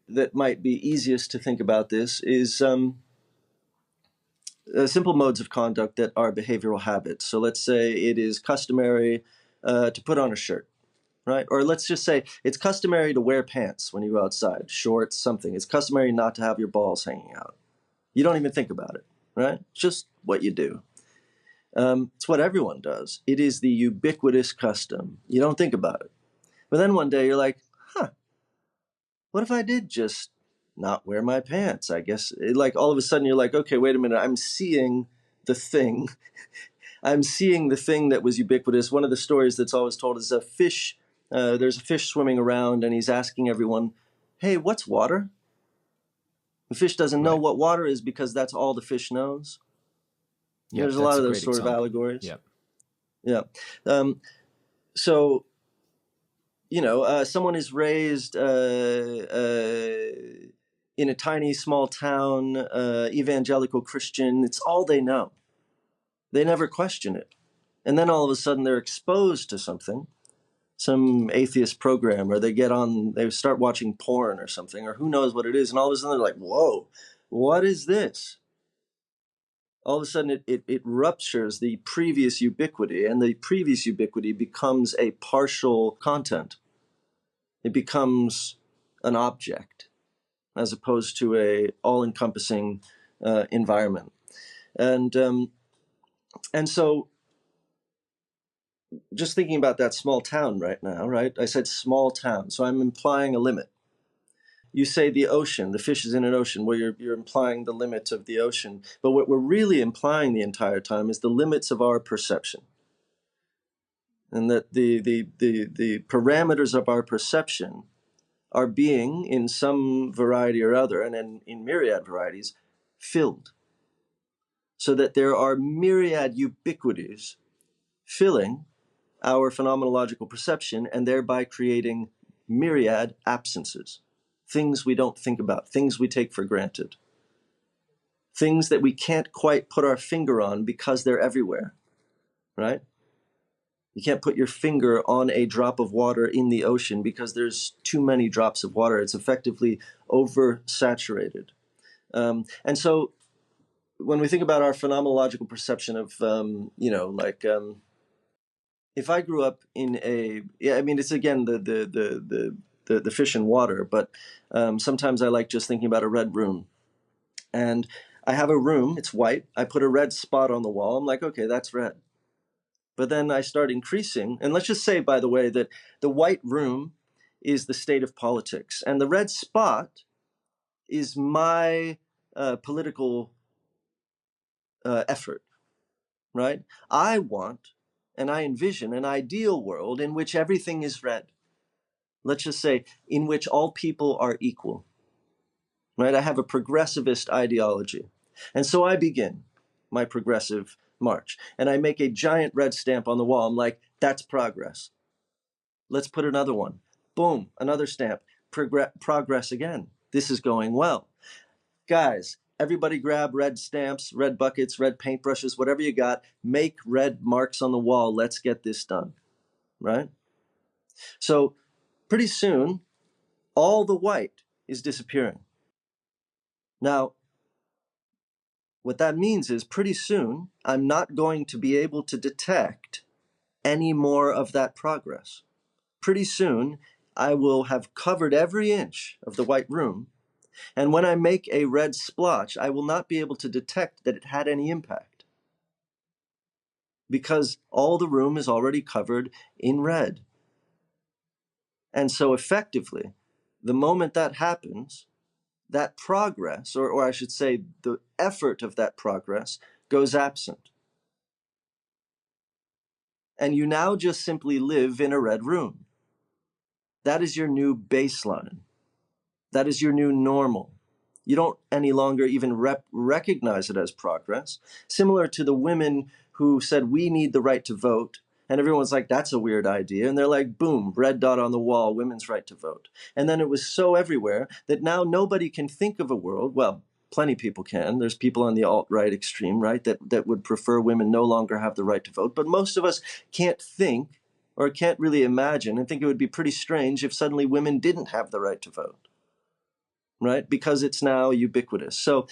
that might be easiest to think about this is simple modes of conduct that are behavioral habits. So let's say it is customary to put on a shirt, right? Or let's just say it's customary to wear pants when you go outside, shorts, something. It's customary not to have your balls hanging out. You don't even think about it, right? It's just what you do. It's what everyone does. It is the ubiquitous custom. You don't think about it. But then one day you're like, huh, what if I did just not wear my pants? I guess, like, all of a sudden you're like, okay, wait a minute, I'm seeing the thing. I'm seeing the thing that was ubiquitous. One of the stories that's always told is a fish. There's a fish swimming around and he's asking everyone, hey, what's water? The fish doesn't know what water is because that's all the fish knows. Yeah, there's a lot of those sort of allegories. Yeah. Yeah. So, someone is raised in a tiny, small town, evangelical Christian. It's all they know. They never question it. And then all of a sudden they're exposed to something, some atheist program, or they start watching porn or something, or who knows what it is. And all of a sudden they're like, whoa, what is this? All of a sudden it ruptures the previous ubiquity, and the previous ubiquity becomes a partial content. It becomes an object as opposed to a all-encompassing environment. And so just thinking about that small town right now, right? I said small town, so I'm implying a limit. You say the ocean, the fish is in an ocean, well, you're implying the limits of the ocean. But what we're really implying the entire time is the limits of our perception. And that the parameters of our perception are being, in some variety or other, and in myriad varieties, filled. So that there are myriad ubiquities filling our phenomenological perception and thereby creating myriad absences. Things we don't think about, things we take for granted. Things that we can't quite put our finger on because they're everywhere, right? You can't put your finger on a drop of water in the ocean because there's too many drops of water. It's effectively oversaturated. And so when we think about our phenomenological perception of, if I grew up in it's again the fish and water, but sometimes I like just thinking about a red room. And I have a room, it's white, I put a red spot on the wall, I'm like, okay, that's red. But then I start increasing, and let's just say, by the way, that the white room is the state of politics, and the red spot is my political effort, right? I want and I envision an ideal world in which everything is red. Let's just say, in which all people are equal, right? I have a progressivist ideology. And so I begin my progressive march, and I make a giant red stamp on the wall. I'm like, that's progress. Let's put another one. Boom, another stamp. Progress again. This is going well. Guys, everybody grab red stamps, red buckets, red paintbrushes, whatever you got. Make red marks on the wall. Let's get this done, right? So pretty soon, all the white is disappearing. Now, what that means is pretty soon, I'm not going to be able to detect any more of that progress. Pretty soon, I will have covered every inch of the white room, and when I make a red splotch, I will not be able to detect that it had any impact, because all the room is already covered in red. And so effectively, the moment that happens, that progress, or I should say the effort of that progress, goes absent. And you now just simply live in a red room. That is your new baseline. That is your new normal. You don't any longer even recognize it as progress. Similar to the women who said, we need the right to vote, And everyone's like, that's a weird idea. And they're like, boom, red dot on the wall, women's right to vote. And then it was so everywhere that now nobody can think of a world. Well, plenty of people can. There's people on the alt-right extreme, right, that would prefer women no longer have the right to vote. But most of us can't think or can't really imagine and think it would be pretty strange if suddenly women didn't have the right to vote, right? Because it's now ubiquitous. So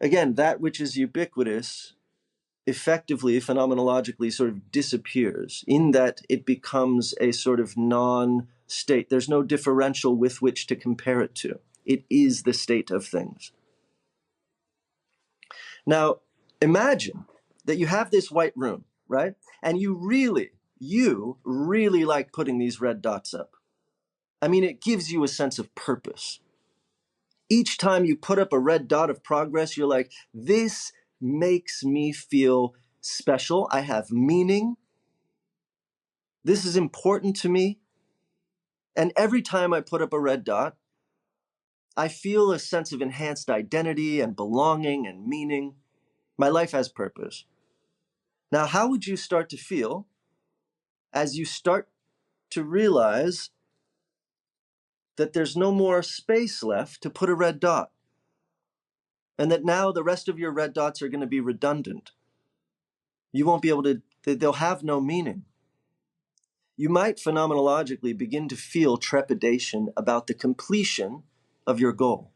again, that which is ubiquitous effectively, phenomenologically, sort of disappears in that it becomes a sort of non-state. There's no differential with which to compare it to. It is the state of things. Now, imagine that you have this white room, right? And you really like putting these red dots up. I mean, it gives you a sense of purpose. Each time you put up a red dot of progress, you're like, this makes me feel special. I have meaning. This is important to me. And every time I put up a red dot, I feel a sense of enhanced identity and belonging and meaning. My life has purpose. Now, how would you start to feel as you start to realize that there's no more space left to put a red dot? And that now the rest of your red dots are going to be redundant. You won't be able to, they'll have no meaning. You might phenomenologically begin to feel trepidation about the completion of your goal.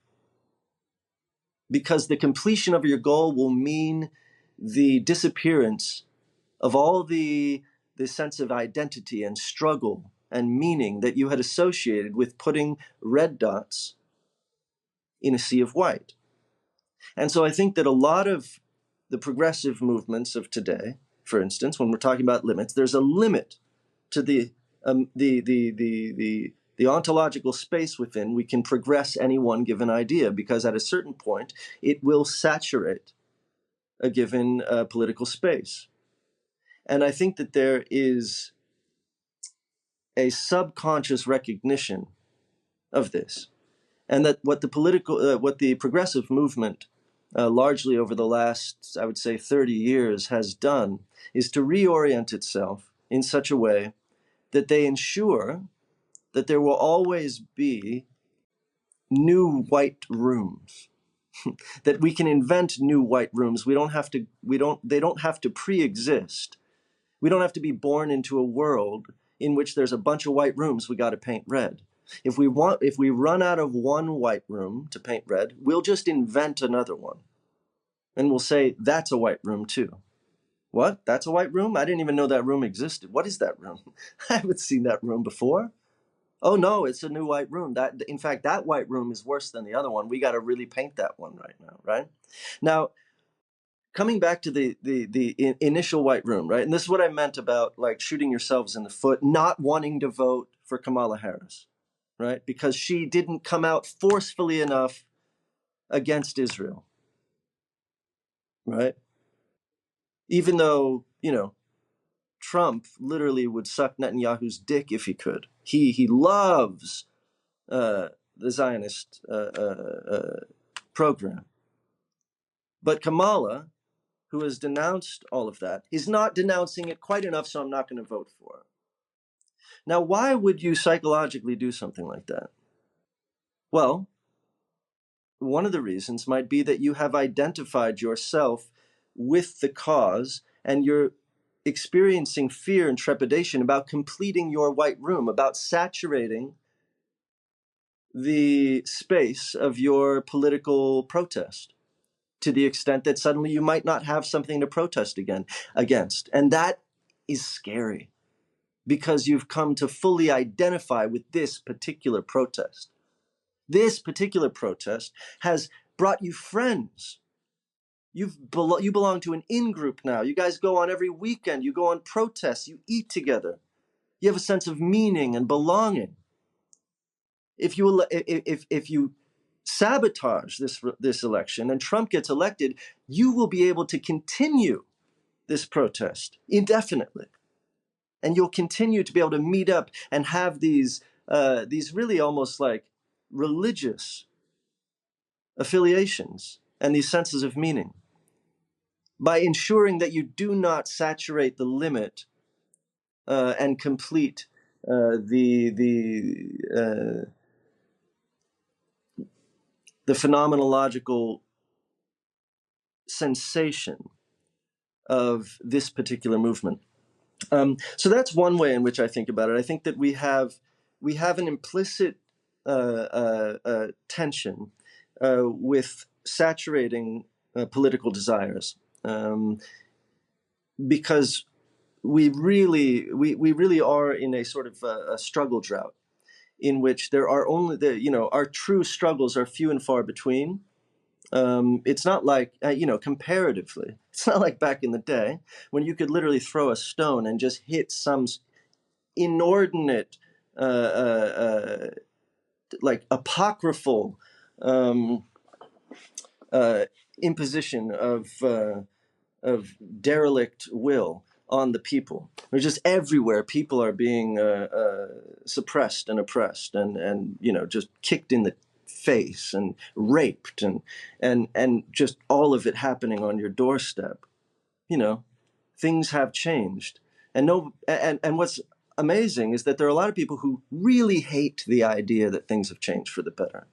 Because the completion of your goal will mean the disappearance of all the sense of identity and struggle and meaning that you had associated with putting red dots in a sea of white. And so I think that a lot of the progressive movements of today, for instance, when we're talking about limits, there's a limit to the ontological space within we can progress any one given idea, because at a certain point, it will saturate a given political space. And I think that there is a subconscious recognition of this, and that what the progressive movement largely over the last, I would say, 30 years has done is to reorient itself in such a way that they ensure that there will always be new white rooms, that we can invent new white rooms. They don't have to pre-exist. We don't have to be born into a world in which there's a bunch of white rooms we got to paint red. If we run out of one white room to paint red, we'll just invent another one. And we'll say, that's a white room too. What? That's a white room? I didn't even know that room existed. What is that room? I haven't seen that room before. Oh no, it's a new white room. In fact, that white room is worse than the other one. We got to really paint that one right now, right? Now, coming back to the initial white room, right? And this is what I meant about like shooting yourselves in the foot, not wanting to vote for Kamala Harris, right? Because she didn't come out forcefully enough against Israel, right? Even though, Trump literally would suck Netanyahu's dick if he could. He loves the Zionist program. But Kamala, who has denounced all of that, is not denouncing it quite enough, so I'm not going to vote for her. Now, why would you psychologically do something like that? Well, one of the reasons might be that you have identified yourself with the cause and you're experiencing fear and trepidation about completing your white room, about saturating the space of your political protest to the extent that suddenly you might not have something to protest against. And that is scary because you've come to fully identify with this particular protest. This particular protest has brought you friends. You belong to an in-group now. You guys go on every weekend. You go on protests. You eat together. You have a sense of meaning and belonging. If you sabotage this election and Trump gets elected, you will be able to continue this protest indefinitely, and you'll continue to be able to meet up and have these really almost like religious affiliations and these senses of meaning by ensuring that you do not saturate the limit and complete the phenomenological sensation of this particular movement. So that's one way in which I think about it. I think that we have an implicit tension with saturating political desires, because we really are in a sort of a struggle drought, in which there are only our true struggles are few and far between. It's not like, comparatively, it's not like back in the day when you could literally throw a stone and just hit some inordinate, like apocryphal imposition of derelict will on the people. They're just everywhere. People are being suppressed and oppressed, and just kicked in the face and raped, and just all of it happening on your doorstep. Things have changed, and what's amazing is that there are a lot of people who really hate the idea that things have changed for the better.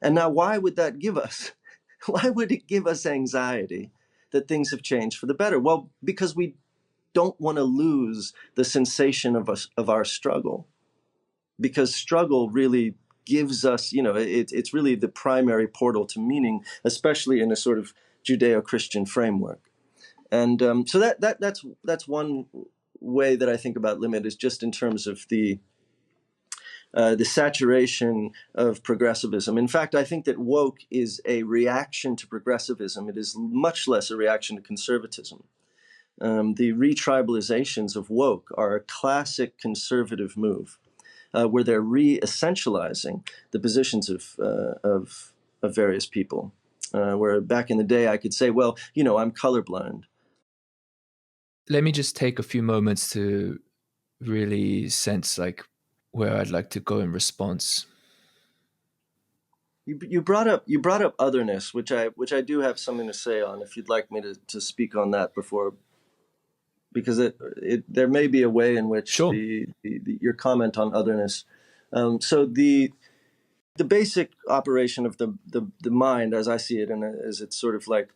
And now, why would that give us? Why would it give us anxiety that things have changed for the better? Well, because we don't want to lose the sensation of our struggle, because struggle really gives us, it's really the primary portal to meaning, especially in a sort of Judeo-Christian framework. And so that's one way that I think about limit, is just in terms of the saturation of progressivism. In fact, I think that woke is a reaction to progressivism. It is much less a reaction to conservatism. The retribalizations of woke are a classic conservative move, where they're re-essentializing the positions of various people. Where back in the day I could say, well, I'm colorblind. Let me just take a few moments to really sense like where I'd like to go in response. You brought up otherness, which I do have something to say on, if you'd like me to speak on that before, because there may be a way in which Sure. your comment on otherness. So the basic operation of the mind, as I see it, and as it's sort of like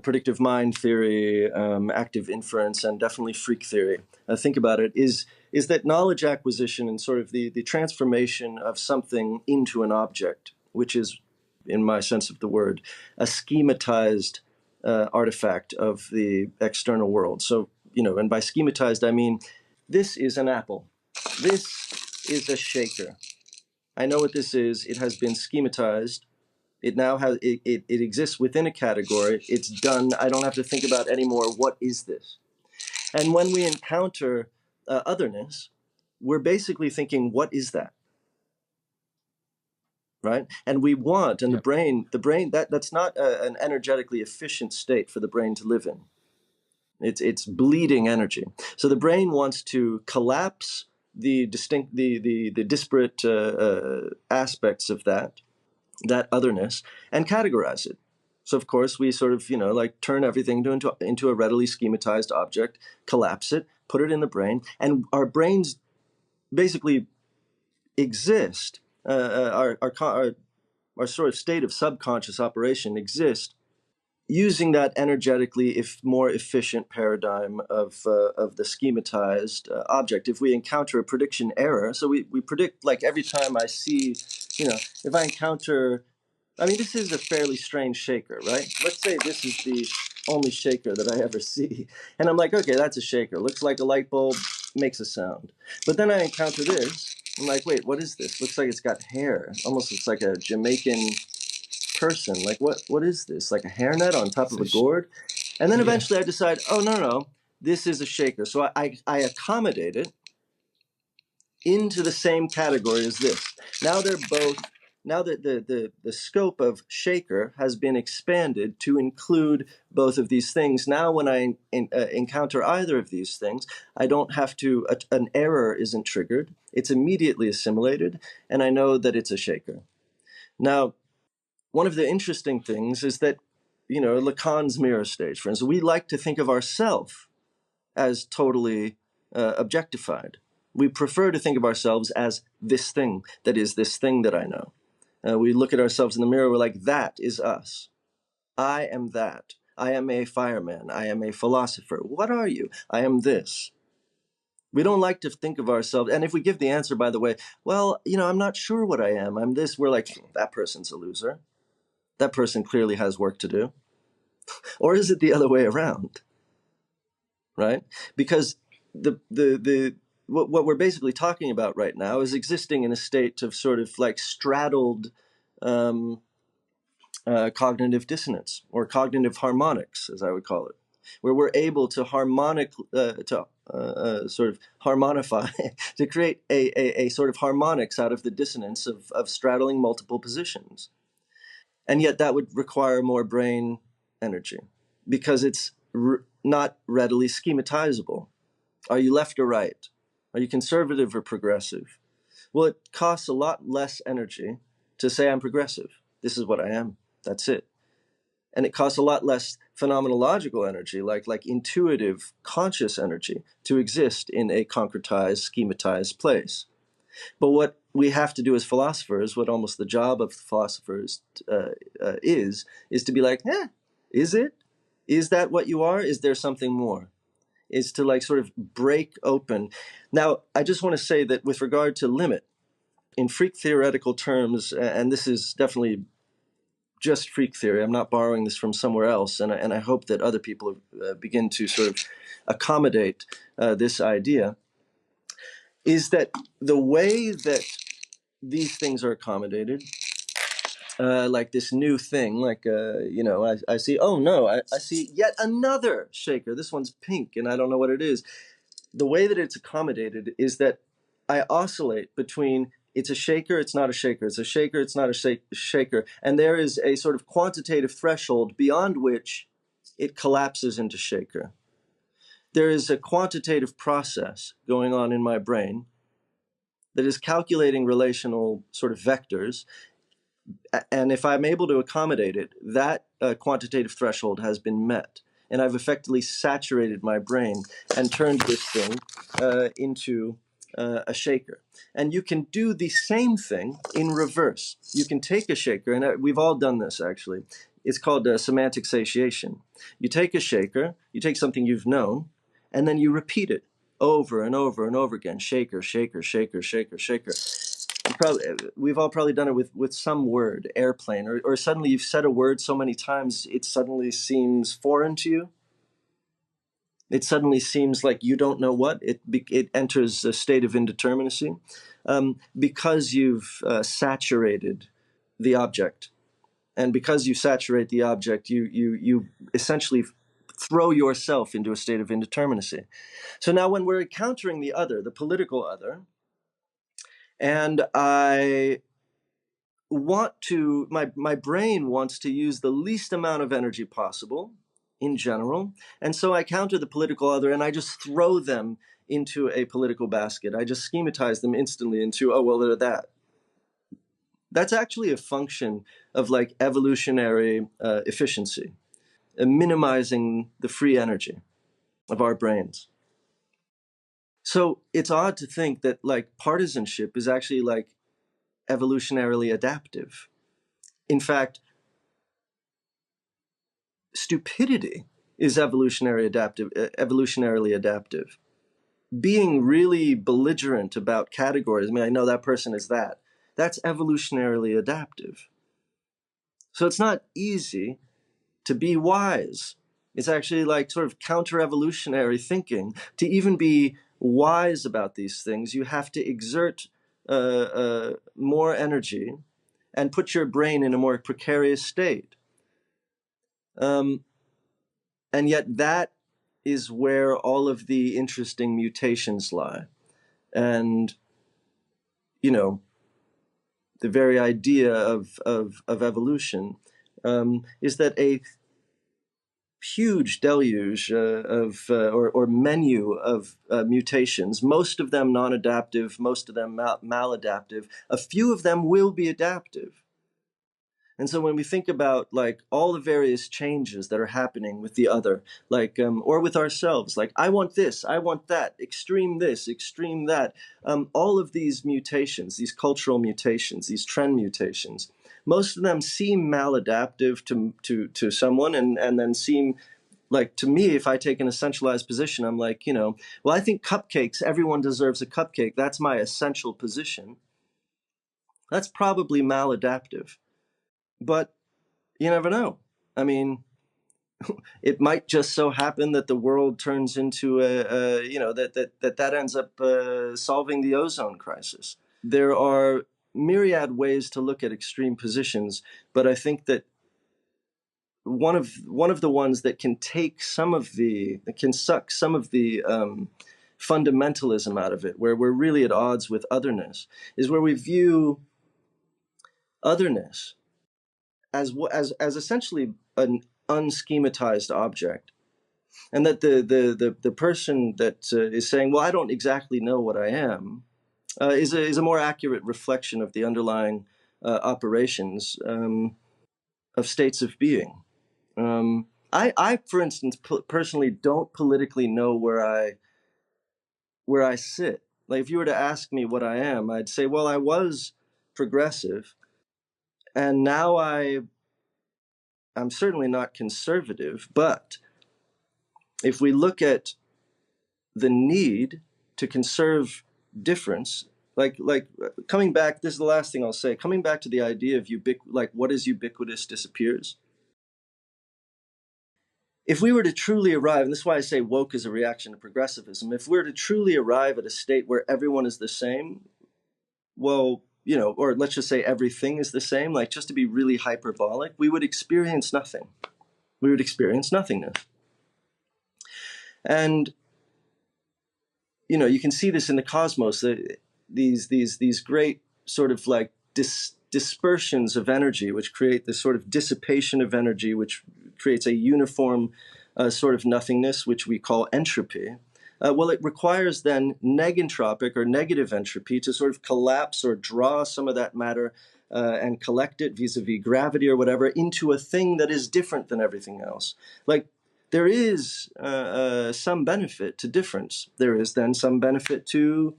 predictive mind theory, active inference, and definitely freak theory. Think about it, is that knowledge acquisition and sort of the transformation of something into an object, which is, in my sense of the word, a schematized artifact of the external world. So, and by schematized, I mean, this is an apple. This is a shaker. I know what this is. It has been schematized. It now has, it exists within a category. It's done. I don't have to think about anymore, what is this? And when we encounter otherness, we're basically thinking, what is that? Right? And we want, and the brain, that's not an energetically efficient state for the brain to live in. It's bleeding energy. So the brain wants to collapse the disparate aspects of that otherness and categorize it. So of course we sort of, like turn everything into a readily schematized object, collapse it, put it in the brain, and our brains basically exist. Our sort of state of subconscious operation exists using that energetically, if more efficient paradigm of the schematized object. If we encounter a prediction error, so we predict, like every time I see, if I encounter, I mean, this is a fairly strange shaker, right? Let's say this is the only shaker that I ever see. And I'm like, okay, that's a shaker. Looks like a light bulb, makes a sound. But then I encounter this. I'm like, wait, what is this? Looks like it's got hair. Almost looks like a Jamaican person. Like, what is this? Like a hairnet on top of a gourd? And then eventually I decide, oh, no, this is a shaker. So I accommodate it into the same category as this. Now they're both, now that the scope of shaker has been expanded to include both of these things. Now when I encounter either of these things, I don't have to, an error isn't triggered. It's immediately assimilated, and I know that it's a shaker. Now, one of the interesting things is that, Lacan's mirror stage, for instance, we like to think of ourselves as totally objectified. We prefer to think of ourselves as this thing that is this thing that I know. We look at ourselves in the mirror, we're like, that is us. I am that. I am a fireman. I am a philosopher. What are you? I am this. We don't like to think of ourselves. And if we give the answer, by the way, well, I'm not sure what I am. I'm this. We're like, that person's a loser. That person clearly has work to do. Or is it the other way around? Right? Because what we're basically talking about right now is existing in a state of sort of like straddled cognitive dissonance, or cognitive harmonics, as I would call it, where we're able to sort of harmonify, to create a sort of harmonics out of the dissonance of straddling multiple positions. And yet that would require more brain energy, because it's not readily schematizable. Are you left or right? Are you conservative or progressive? Well, it costs a lot less energy to say I'm progressive. This is what I am. That's it. And it costs a lot less phenomenological energy, like intuitive, conscious energy, to exist in a concretized, schematized place. But what we have to do as philosophers, what almost the job of philosophers is to be like, is it? Is that what you are? Is there something more? Is to like sort of break open. Now, I just want to say that with regard to limit, in freak theoretical terms, and this is definitely just freak theory, I'm not borrowing this from somewhere else, and I hope that other people begin to sort of accommodate this idea, is that the way that these things are accommodated, like this new thing, like, I see, oh no, I see yet another shaker. This one's pink and I don't know what it is. The way that it's accommodated is that I oscillate between it's a shaker, it's not a shaker, it's a shaker, it's not a shaker. And there is a sort of quantitative threshold beyond which it collapses into shaker. There is a quantitative process going on in my brain that is calculating relational sort of vectors. And if I'm able to accommodate it, that quantitative threshold has been met. And I've effectively saturated my brain and turned this thing into a shaker. And you can do the same thing in reverse. You can take a shaker, and we've all done this actually. It's called semantic satiation. You take a shaker, you take something you've known, and then you repeat it over and over and over again. Shaker, shaker, shaker, shaker, shaker. We've all probably done it with some word, airplane, or suddenly you've said a word so many times it suddenly seems foreign to you. It suddenly seems like you don't know what. It enters a state of indeterminacy because you've saturated the object. And because you saturate the object, you essentially throw yourself into a state of indeterminacy. So now when we're encountering the other, the political other, and I want to, my brain wants to use the least amount of energy possible in general. And so I counter the political other and I just throw them into a political basket. I just schematize them instantly into, oh, well, they're that. That's actually a function of like evolutionary efficiency, minimizing the free energy of our brains. So it's odd to think that like partisanship is actually like evolutionarily adaptive. In fact, stupidity is evolutionarily adaptive. Being really belligerent about categories, I mean, I know that person is that. That's evolutionarily adaptive. So it's not easy to be wise. It's actually like sort of counter-evolutionary thinking. To even be wise about these things, you have to exert more energy and put your brain in a more precarious state. And yet that is where all of the interesting mutations lie. And, the very idea of evolution is that a huge deluge or menu of mutations, most of them non-adaptive, most of them maladaptive, a few of them will be adaptive. And so when we think about like all the various changes that are happening with the other, like or with ourselves, like I want this, I want that, extreme this, extreme that, all of these mutations, these cultural mutations, these trend mutations, most of them seem maladaptive to someone, and then seem like, to me, if I take an essentialized position, I'm like, well, I think cupcakes, everyone deserves a cupcake. That's my essential position. That's probably maladaptive. But you never know. I mean, it might just so happen that the world turns into that ends up solving the ozone crisis. There are myriad ways to look at extreme positions, but I think that one of the ones that can suck some of the fundamentalism out of it, where we're really at odds with otherness, is where we view otherness as essentially an unschematized object, and that the person that is saying, "Well, I don't exactly know what I am," is a more accurate reflection of the underlying operations of states of being. I, for instance, personally don't politically know where I sit. Like, if you were to ask me what I am, I'd say, well, I was progressive, and now I'm certainly not conservative. But if we look at the need to conserve difference, like coming back, this is the last thing I'll say, coming back to the idea of what is ubiquitous disappears. If we were to truly arrive, and this is why I say woke is a reaction to progressivism, if we were to truly arrive at a state where everyone is the same, well, or let's just say everything is the same, like, just to be really hyperbolic, we would experience nothing. We would experience nothingness. And, you can see this in the cosmos, these great sort of like dispersions of energy, which create this sort of dissipation of energy, which creates a uniform sort of nothingness, which we call entropy. Well, it requires then negentropic or negative entropy to sort of collapse or draw some of that matter and collect it vis-a-vis gravity or whatever into a thing that is different than everything else. Like, there is some benefit to difference. There is then some benefit to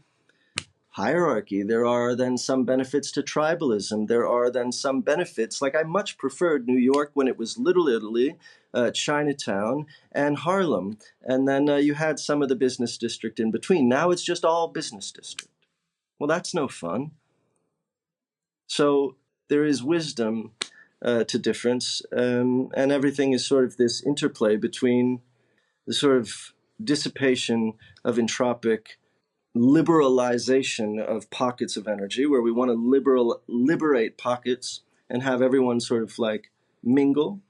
hierarchy. There are then some benefits to tribalism. There are then some benefits, like I much preferred New York when it was Little Italy, Chinatown, and Harlem. And then you had some of the business district in between. Now it's just all business district. Well, that's no fun. So there is wisdom to difference, and everything is sort of this interplay between the sort of dissipation of entropic liberalization of pockets of energy, where we want to liberate pockets and have everyone sort of like mingle,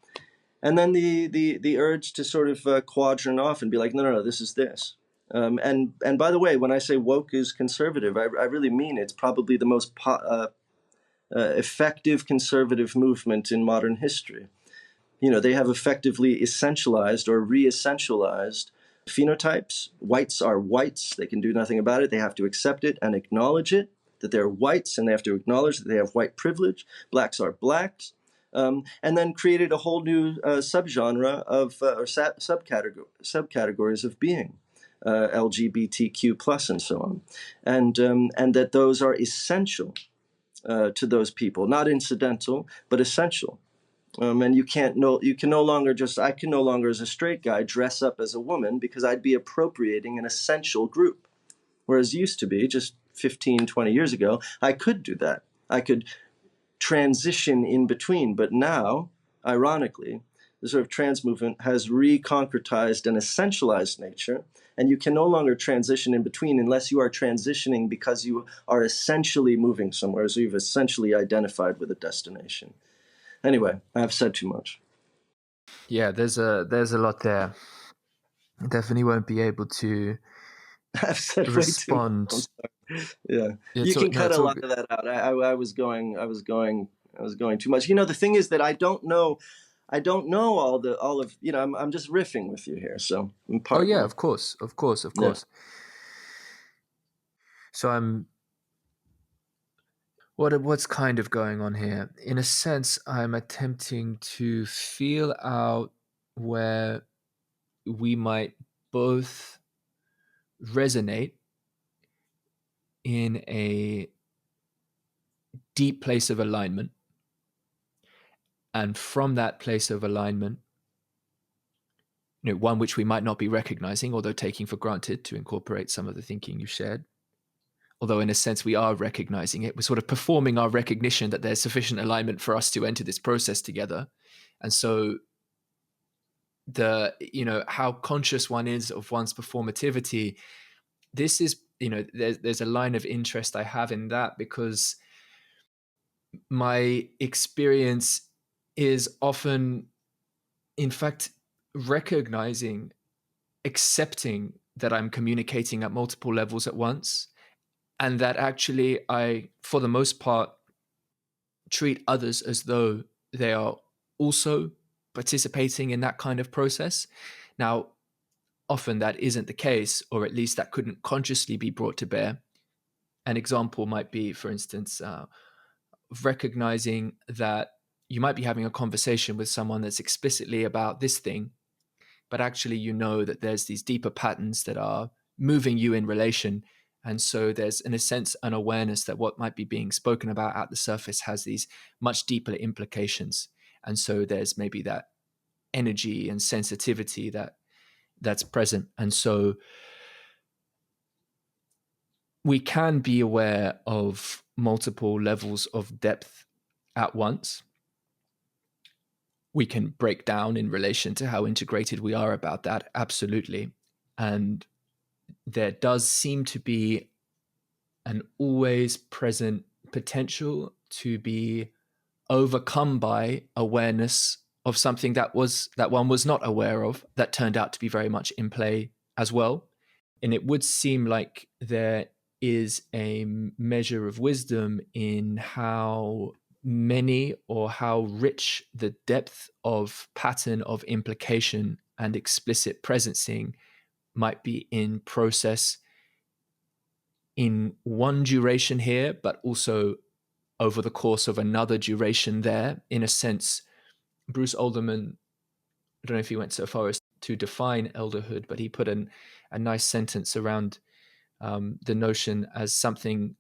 and then the urge to sort of quadrant off and be like, no, this is this. And by the way, when I say woke is conservative, I really mean it's probably the most effective conservative movement in modern history. They have effectively essentialized or re-essentialized phenotypes. Whites are whites. They can do nothing about it. They have to accept it and acknowledge it, that they're whites, and they have to acknowledge that they have white privilege. Blacks are blacks. And then created a whole new subgenre of or subcategories of being, LGBTQ plus and so on, and that those are essential to those people, not incidental, but essential. And I can no longer, as a straight guy, dress up as a woman, because I'd be appropriating an essential group. Whereas used to be, just 15, 20 years ago, I could do that. I could transition in between. But now, ironically, the sort of trans movement has reconcretized an essentialized nature, and you can no longer transition in between unless you are transitioning because you are essentially moving somewhere, so you've essentially identified with a destination. Anyway, I've said too much. Yeah, there's a lot there. I definitely won't be able to I've said respond. Way too much. Yeah, you can cut a lot of that out. I was going too much. The thing is that I don't know all of. I'm just riffing with you here. So oh yeah, of course. Yeah. So What's kind of going on here? In a sense, I'm attempting to feel out where we might both resonate in a deep place of alignment. And from that place of alignment, one which we might not be recognizing, although taking for granted, to incorporate some of the thinking you shared. Although in a sense we are recognizing it. We're sort of performing our recognition that there's sufficient alignment for us to enter this process together. And so how conscious one is of one's performativity, this is, there's a line of interest I have in that, because my experience is often, in fact, recognizing, accepting that I'm communicating at multiple levels at once, and that actually I, for the most part, treat others as though they are also participating in that kind of process. Now, often that isn't the case, or at least that couldn't consciously be brought to bear. An example might be, for instance, recognizing that you might be having a conversation with someone that's explicitly about this thing, but actually you know that there's these deeper patterns that are moving you in relation. And so there's, in a sense, an awareness that what might be being spoken about at the surface has these much deeper implications. And so there's maybe that energy and sensitivity that's present. And so we can be aware of multiple levels of depth at once. We can break down in relation to how integrated we are about that, absolutely. And there does seem to be an always present potential to be overcome by awareness of something that one was not aware of, that turned out to be very much in play as well. And it would seem like there is a measure of wisdom in how many or how rich the depth of pattern of implication and explicit presencing might be in process in one duration here, but also over the course of another duration there. In a sense, Bruce Alderman, I don't know if he went so far as to define elderhood, but he put a nice sentence around the notion as something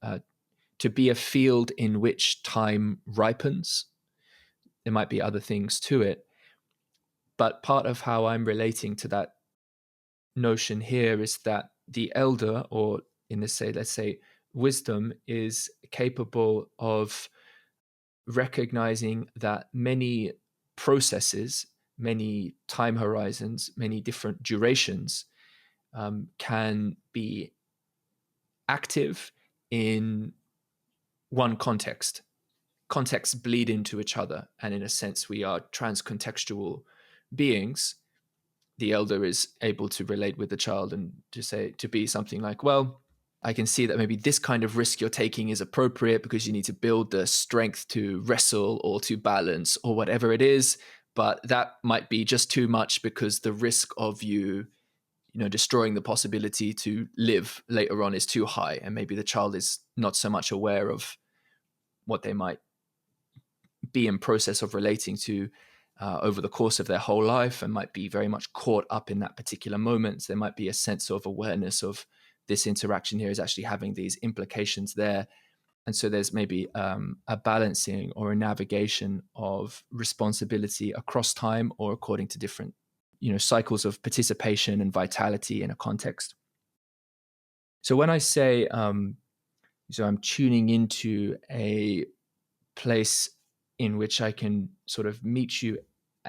to be a field in which time ripens. There might be other things to it, but part of how I'm relating to that notion here is that the elder, or in this say, let's say, wisdom, is capable of recognizing that many processes, many time horizons, many different durations can be active in one context. Contexts bleed into each other, and in a sense, we are transcontextual beings. The elder is able to relate with the child and to be something like, well, I can see that maybe this kind of risk you're taking is appropriate because you need to build the strength to wrestle or to balance or whatever it is, but that might be just too much because the risk of you destroying the possibility to live later on is too high, and maybe the child is not so much aware of what they might be in process of relating to over the course of their whole life, and might be very much caught up in that particular moment. So there might be a sense of awareness of this interaction here is actually having these implications there. And so there's maybe a balancing or a navigation of responsibility across time or according to different cycles of participation and vitality in a context. So when I say so I'm tuning into a place in which I can sort of meet you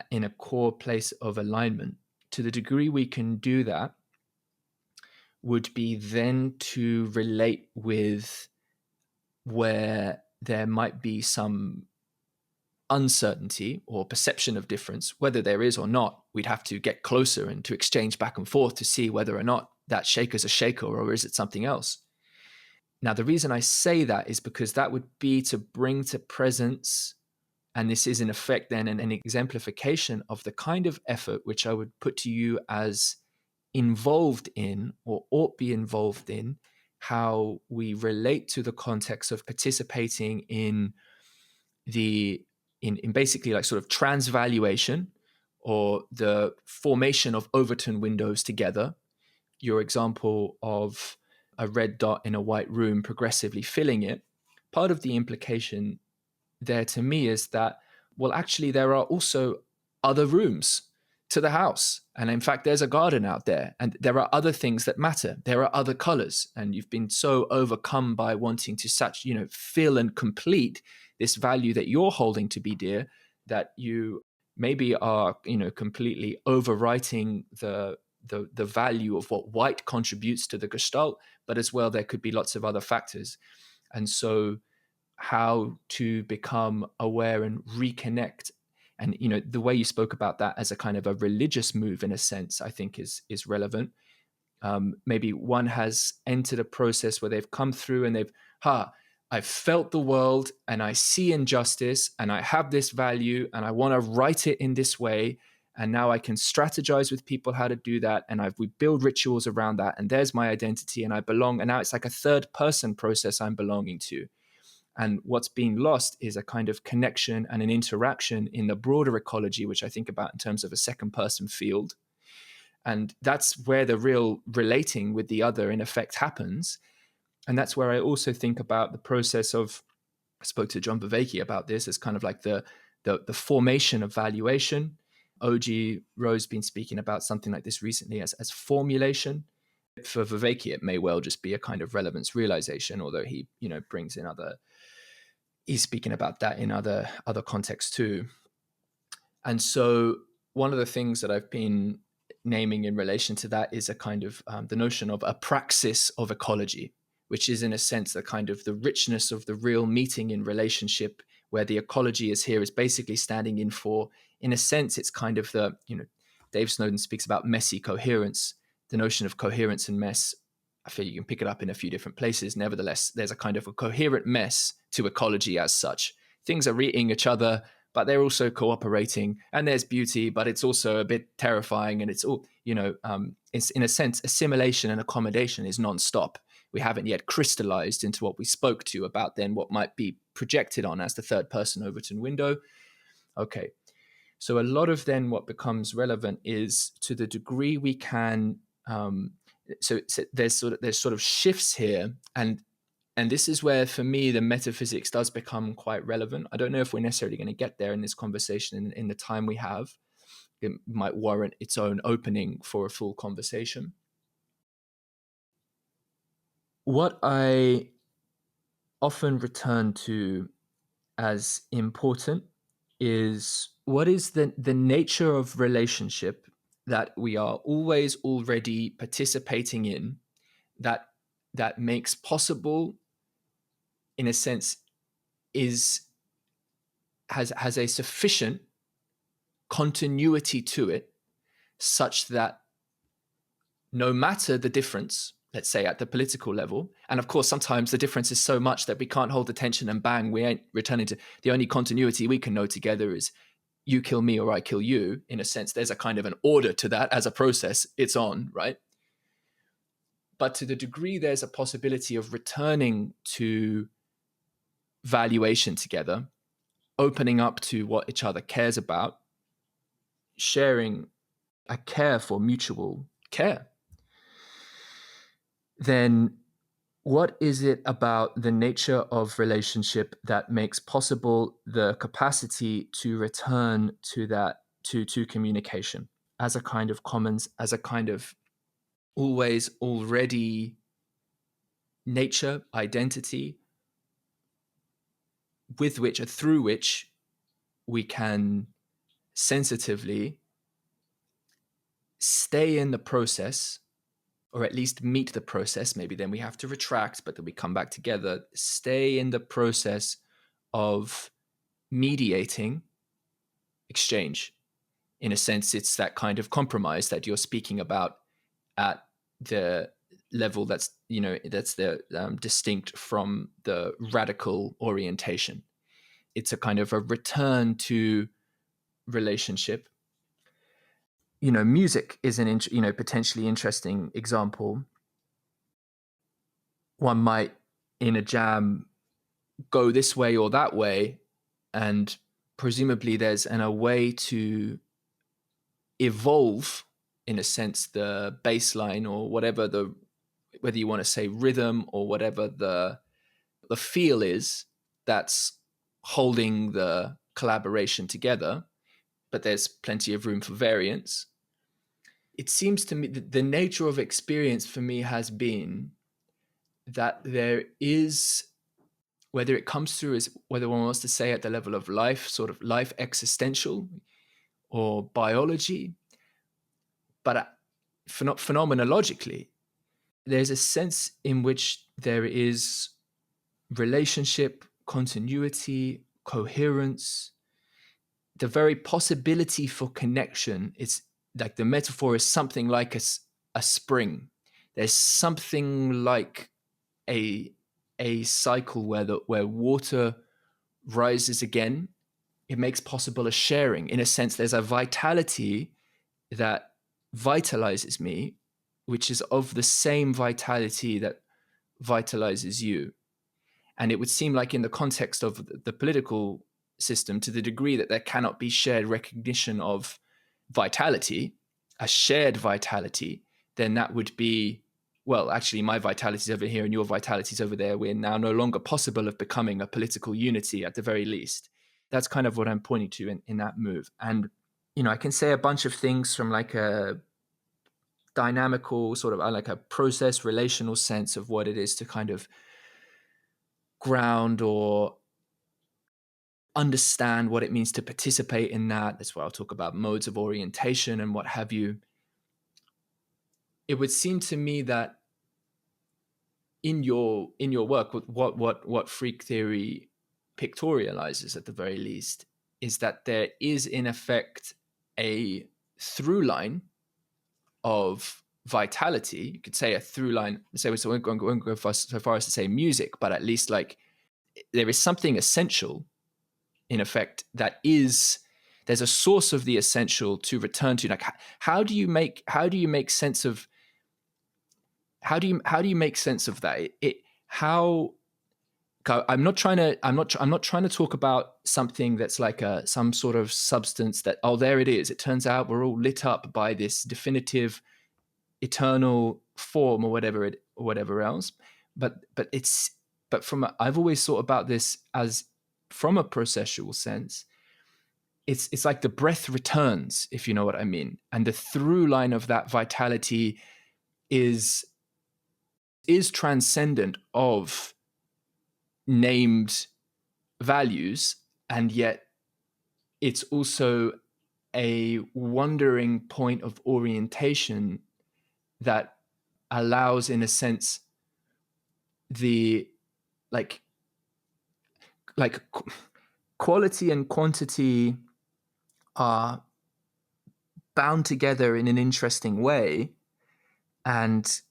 in a core place of alignment, to the degree we can do that would be then to relate with where there might be some uncertainty or perception of difference. Whether there is or not, we'd have to get closer and to exchange back and forth to see whether or not that shaker's a shaker or is it something else. Now, the reason I say that is because that would be to bring to presence, and this is in effect then an exemplification of the kind of effort which I would put to you as involved in or ought be involved in how we relate to the context of participating in in basically like sort of transvaluation or the formation of Overton windows together. Your example of a red dot in a white room progressively filling it, part of the implication there to me is that, well, actually, there are also other rooms to the house. And in fact, there's a garden out there, and there are other things that matter. There are other colors. And you've been so overcome by wanting to fill and complete this value that you're holding to be dear, that you maybe are, completely overwriting the value of what white contributes to the gestalt, but as well, there could be lots of other factors. And so how to become aware and reconnect, and the way you spoke about that as a kind of a religious move in a sense, I think is relevant. Maybe one has entered a process where they've come through and I've felt the world and I see injustice and I have this value and I want to write it in this way, and now I can strategize with people how to do that, and we build rituals around that, and there's my identity and I belong, and now it's like a third person process I'm belonging to. And what's being lost is a kind of connection and an interaction in the broader ecology, which I think about in terms of a second person field. And that's where the real relating with the other in effect happens. And that's where I also think about the process of, I spoke to John Vervaeke about this as kind of like the formation of valuation. OG Rowe's been speaking about something like this recently as formulation. For Vervaeke, it may well just be a kind of relevance realization, although he, brings in he's speaking about that in other contexts too. And so one of the things that I've been naming in relation to that is a kind of the notion of a praxis of ecology, which is in a sense the kind of the richness of the real meeting in relationship, where the ecology is basically standing in for, in a sense, it's kind of the, Dave Snowden speaks about messy coherence, the notion of coherence and mess. I feel you can pick it up in a few different places. Nevertheless, there's a kind of a coherent mess to ecology as such. Things are eating each other, but they're also cooperating, and there's beauty, but it's also a bit terrifying. And it's all, it's in a sense, assimilation and accommodation is nonstop. We haven't yet crystallized into what we spoke to about then what might be projected on as the third person Overton window. Okay. So a lot of then what becomes relevant is to the degree we can, so there's sort of shifts here, and this is where for me the metaphysics does become quite relevant. I don't know if we're necessarily going to get there in this conversation in the time we have. It might warrant its own opening for a full conversation. What I often return to as important is what is the nature of relationship that we are always already participating in, that makes possible, in a sense, has a sufficient continuity to it, such that no matter the difference, let's say at the political level, and of course sometimes the difference is so much that we can't hold attention, and bang, we ain't returning to the only continuity we can know together is you kill me or I kill you. In a sense, there's a kind of an order to that as a process. It's on, right? But to the degree there's a possibility of returning to valuation together, opening up to what each other cares about, sharing a care for mutual care, then what is it about the nature of relationship that makes possible the capacity to return to that, to communication as a kind of commons, as a kind of always already nature, identity, with which or through which we can sensitively stay in the process, or at least meet the process. Maybe then we have to retract, but then we come back together, stay in the process of mediating exchange. In a sense, it's that kind of compromise that you're speaking about at the level that's the distinct from the radical orientation. It's a kind of a return to relationship. Music is an potentially interesting example. one might in a jam go this way or that way, and presumably there's a way to evolve, in a sense, the baseline or whether you want to say rhythm or whatever the feel is that's holding the collaboration together, but there's plenty of room for variance. It seems to me that the nature of experience for me has been that there is, whether it comes through as whether one wants to say at the level of life, sort of life existential or biology, but phenomenologically, there's a sense in which there is relationship, continuity, coherence, the very possibility for connection. It's like the metaphor is something like a spring. There's something like a cycle where water rises again. It makes possible a sharing. In a sense, there's a vitality that vitalizes me, which is of the same vitality that vitalizes you. And it would seem like in the context of the political system, to the degree that there cannot be shared recognition of vitality, a shared vitality, then that would be, well, actually my vitality is over here and your vitality is over there. We're now no longer possible of becoming a political unity at the very least. That's kind of what I'm pointing to in that move. And, I can say a bunch of things from like a dynamical sort of like a process relational sense of what it is to kind of ground or understand what it means to participate in that. That's where I'll talk about modes of orientation and what have you. It would seem to me that in your work, what freak theory pictorializes at the very least is that there is in effect a through line of vitality. You could say a through line. So we won't go so far as to say music, but at least like there is something essential, in effect, that is, there's a source of the essential to return to. Like, how do you make sense of that? I'm not trying to talk about something that's like some sort of substance that, oh, there it is. It turns out we're all lit up by this definitive eternal form or whatever else. But I've always thought about this as, from a processual sense, it's like the breath returns, if you know what I mean. And the through line of that vitality is transcendent of named values, and yet it's also a wandering point of orientation that allows, in a sense, the like quality and quantity are bound together in an interesting way. And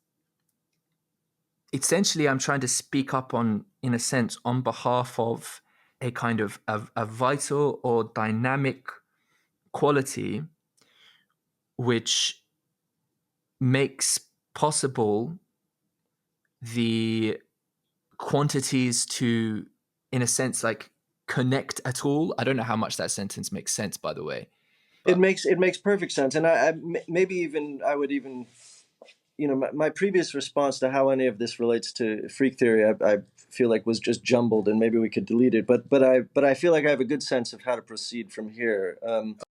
essentially I'm trying to speak up on, in a sense, on behalf of a kind of a vital or dynamic quality which makes possible the quantities to, in a sense, like connect at all. I don't know how much that sentence makes sense, by the way. It makes perfect sense. And I maybe even I would even, my previous response to how any of this relates to freak theory, I feel like was just jumbled, and maybe we could delete it. But I feel like I have a good sense of how to proceed from here.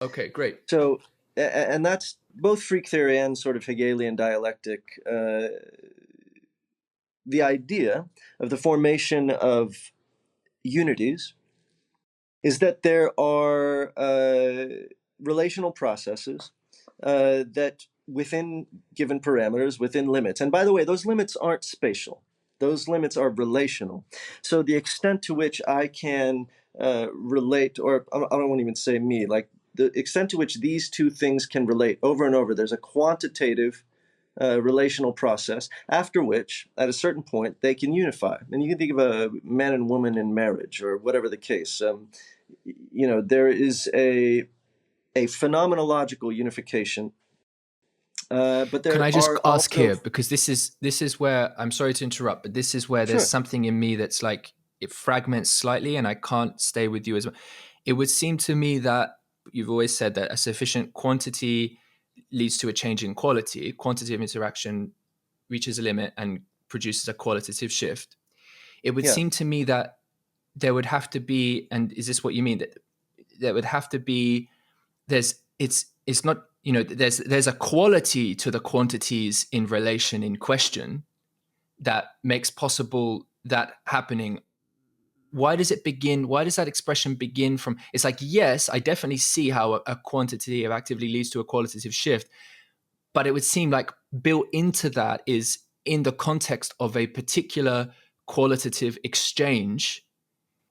Okay, great. So, and that's both freak theory and sort of Hegelian dialectic. The idea of the formation of unities is that there are relational processes that, within given parameters, within limits, and by the way, those limits aren't spatial. Those limits are relational. So the extent to which I can relate, or I don't want to even say me, like the extent to which these two things can relate over and over, there's a quantitative relational process, after which, at a certain point, they can unify. And you can think of a man and woman in marriage, or whatever the case. There is a phenomenological unification But Can there I just are ask also, here, because this is where, I'm sorry to interrupt, but this is where there's sure, something in me that's like, it fragments slightly and I can't stay with you as well. It would seem to me that you've always said that a sufficient quantity leads to a change in quality. Quantity of interaction reaches a limit and produces a qualitative shift. It would yeah, seem to me that there would have to be, and is this what you mean, that there would have to be, it's not, there's a quality to the quantities in relation in question that makes possible that happening. Why does it begin? Why does that expression begin from? It's like, yes, I definitely see how a quantity of activity leads to a qualitative shift, but it would seem like built into that is in the context of a particular qualitative exchange,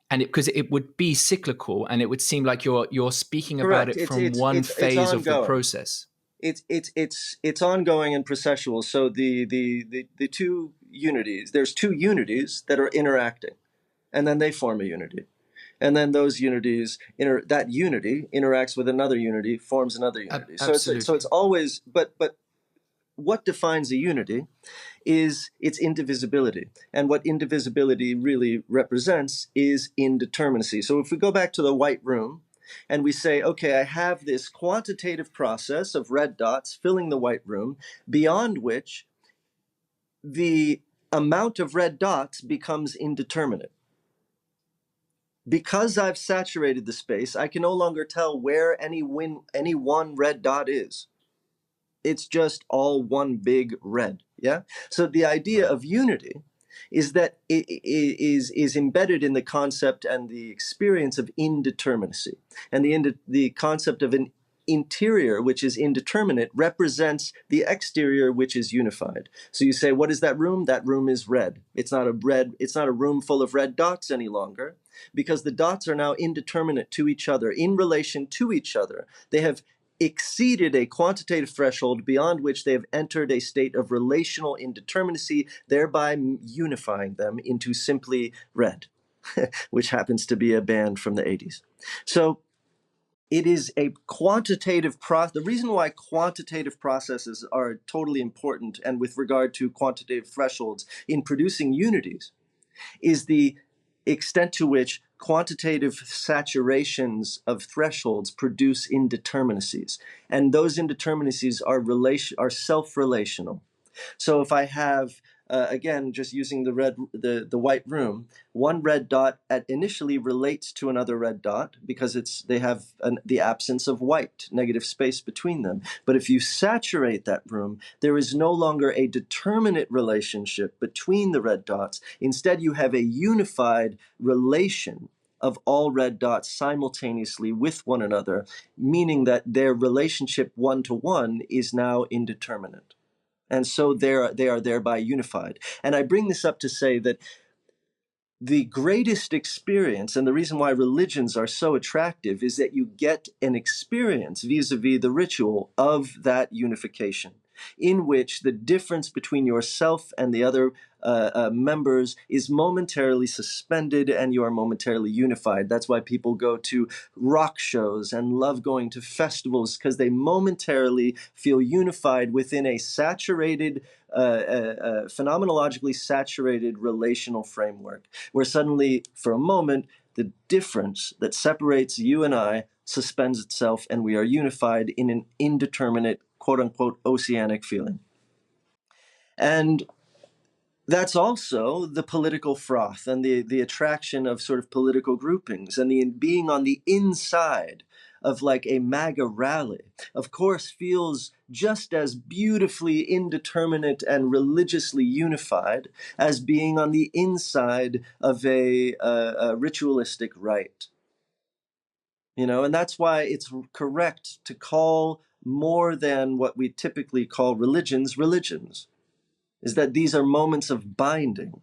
and because it would be cyclical, and it would seem like you're speaking about correct. it It's from it's one it's it's phase of the ongoing. process. It's ongoing and processual. So the two unities, there's two unities that are interacting, and then they form a unity. And then those unities, that unity interacts with another unity, forms another unity. So it's Absolutely. always, but what defines a unity is its indivisibility. And what indivisibility really represents is indeterminacy. So if we go back to the white room and we say, okay, I have this quantitative process of red dots filling the white room, beyond which the amount of red dots becomes indeterminate. Because I've saturated the space, I can no longer tell where any one red dot is. It's just all one big red. Yeah. So the idea Right. of unity is that it is embedded in the concept and the experience of indeterminacy, and the concept of an interior which is indeterminate represents the exterior which is unified. So you say, what is that room? That room is red. It's not a room full of red dots any longer, because the dots are now indeterminate to each other, in relation to each other. They have exceeded a quantitative threshold beyond which they have entered a state of relational indeterminacy, thereby unifying them into simply red, which happens to be a band from the 80s. So it is a quantitative process. The reason why quantitative processes are totally important, and with regard to quantitative thresholds in producing unities, is the extent to which quantitative saturations of thresholds produce indeterminacies. And those indeterminacies are self-relational. So if I have, again, just using the white room, one red dot initially relates to another red dot because they have the absence of white, negative space between them. But if you saturate that room, there is no longer a determinate relationship between the red dots. Instead, you have a unified relation of all red dots simultaneously with one another, meaning that their relationship one-to-one is indeterminate. Indeterminate. And so they are thereby unified. And I bring this up to say that the greatest experience, and the reason why religions are so attractive, is that you get an experience vis-a-vis the ritual of that unification, in which the difference between yourself and the other members is momentarily suspended and you are momentarily unified. That's why people go to rock shows and love going to festivals, because they momentarily feel unified within a saturated, phenomenologically saturated relational framework, where suddenly, for a moment, the difference that separates you and I suspends itself and we are unified in an indeterminate, quote unquote, oceanic feeling. And that's also the political froth and the attraction of sort of political groupings, and the being on the inside of like a MAGA rally, of course, feels just as beautifully indeterminate and religiously unified as being on the inside of a ritualistic rite. And that's why it's correct to call more than what we typically call religions, is that these are moments of binding.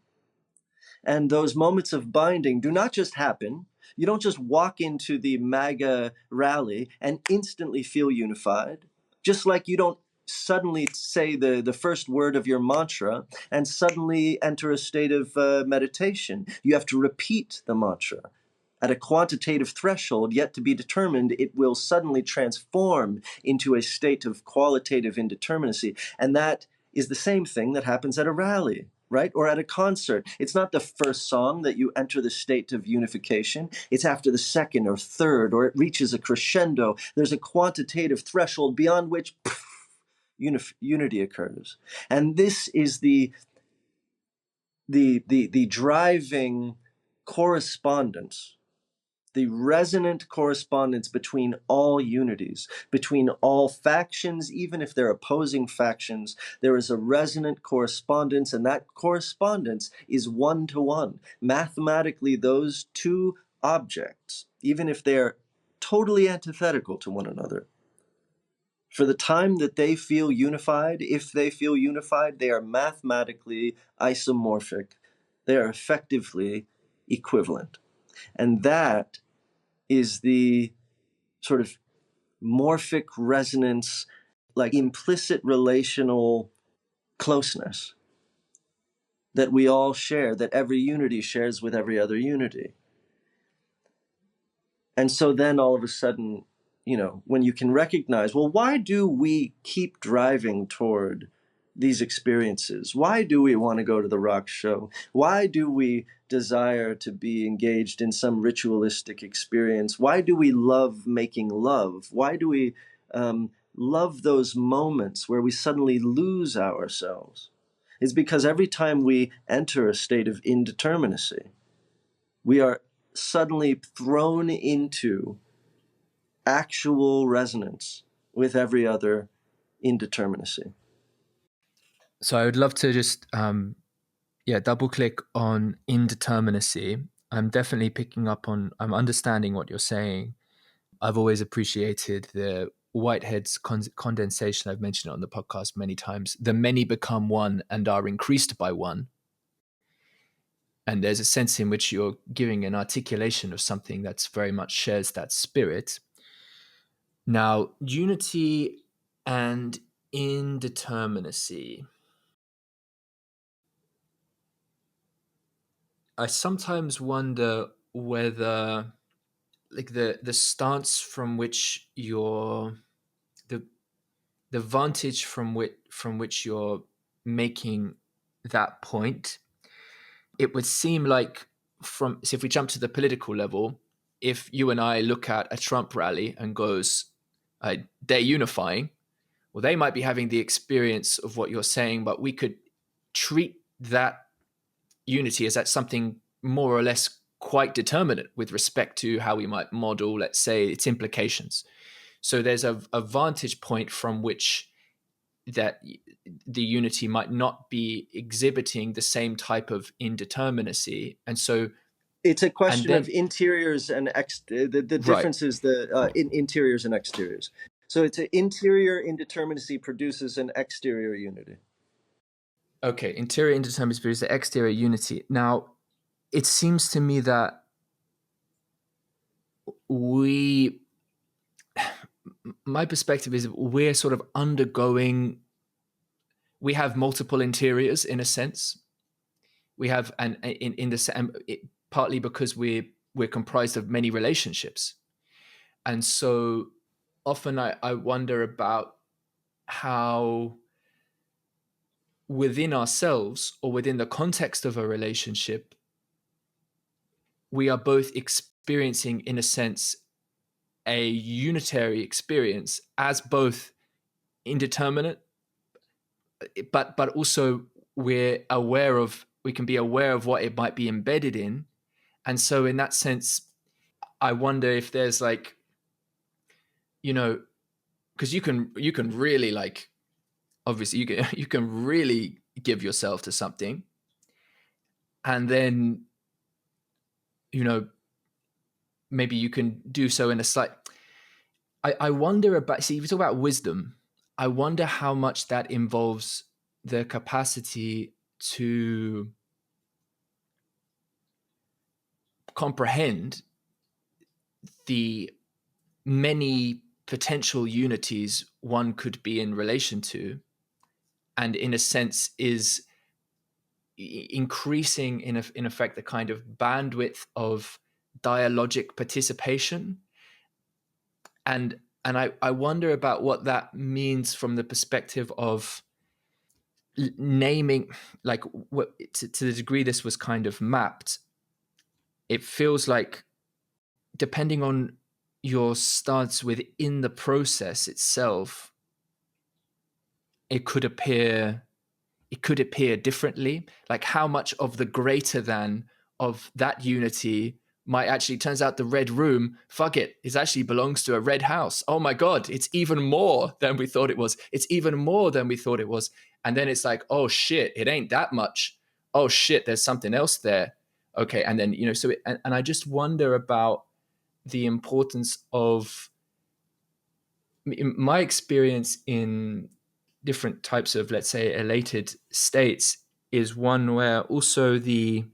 And those moments of binding do not just happen. You don't just walk into the MAGA rally and instantly feel unified, just like you don't suddenly say the first word of your mantra and suddenly enter a state of meditation. You have to repeat the mantra at a quantitative threshold yet to be determined, it will suddenly transform into a state of qualitative indeterminacy. And that is the same thing that happens at a rally, right? Or at a concert. It's not the first song that you enter the state of unification. It's after the second or third, or it reaches a crescendo. There's a quantitative threshold beyond which unity occurs. And this is the driving correspondence, the resonant correspondence between all unities, between all factions, even if they're opposing factions. There is a resonant correspondence, and that correspondence is one-to-one. Mathematically, those two objects, even if they're totally antithetical to one another, for the time that they feel unified, if they feel unified, they are mathematically isomorphic. They are effectively equivalent. And that is the sort of morphic resonance, like implicit relational closeness that we all share, that every unity shares with every other unity. And so then all of a sudden, when you can recognize, well, why do we keep driving toward these experiences? Why do we want to go to the rock show? Why do we desire to be engaged in some ritualistic experience? Why do we love making love? Why do we love those moments where we suddenly lose ourselves? It's because every time we enter a state of indeterminacy, we are suddenly thrown into actual resonance with every other indeterminacy. So I would love to just double click on indeterminacy. I'm definitely I'm understanding what you're saying. I've always appreciated the Whitehead's condensation. I've mentioned it on the podcast many times. The many become one and are increased by one. And there's a sense in which you're giving an articulation of something that's very much shares that spirit. Now, unity and indeterminacy. I sometimes wonder whether, like, the stance from which you're the vantage from which you're making that point, it would seem like, so if we jump to the political level, if you and I look at a Trump rally and goes, they're unifying, well, they might be having the experience of what you're saying, but we could treat that unity as that something more or less quite determinate with respect to how we might model, let's say, its implications. So there's a vantage point from which that the unity might not be exhibiting the same type of indeterminacy. And so it's a question of interiors and the difference is interiors and exteriors. So it's an interior indeterminacy produces an exterior unity. Okay, interior indeterminacy produces the exterior unity. Now, it seems to me that my perspective is we're sort of we have multiple interiors in a sense. We have, and in the partly because we're comprised of many relationships. And so often I wonder about how within ourselves or within the context of a relationship, we are both experiencing, in a sense, a unitary experience as both indeterminate, but also we can be aware of what it might be embedded in. And so in that sense, I wonder if there's like, because you can really, like, obviously you can really give yourself to something, and then maybe you can do so in a slight. I wonder about, see, if you talk about wisdom, I wonder how much that involves the capacity to comprehend the many potential unities one could be in relation to, and in a sense is increasing in effect the kind of bandwidth of dialogic participation. And I wonder about what that means from the perspective of naming, like what, to the degree this was kind of mapped, it feels like depending on your stance within the process itself, it could appear differently. Like how much of the greater than of that unity might actually, turns out the red room, fuck it actually belongs to a red house. Oh my God, it's even more than we thought it was. It's even more than we thought it was. And then it's like, oh shit, it ain't that much. Oh shit, there's something else there. Okay. And then, and I just wonder about the importance of my experience in different types of, let's say, elated states is one where also the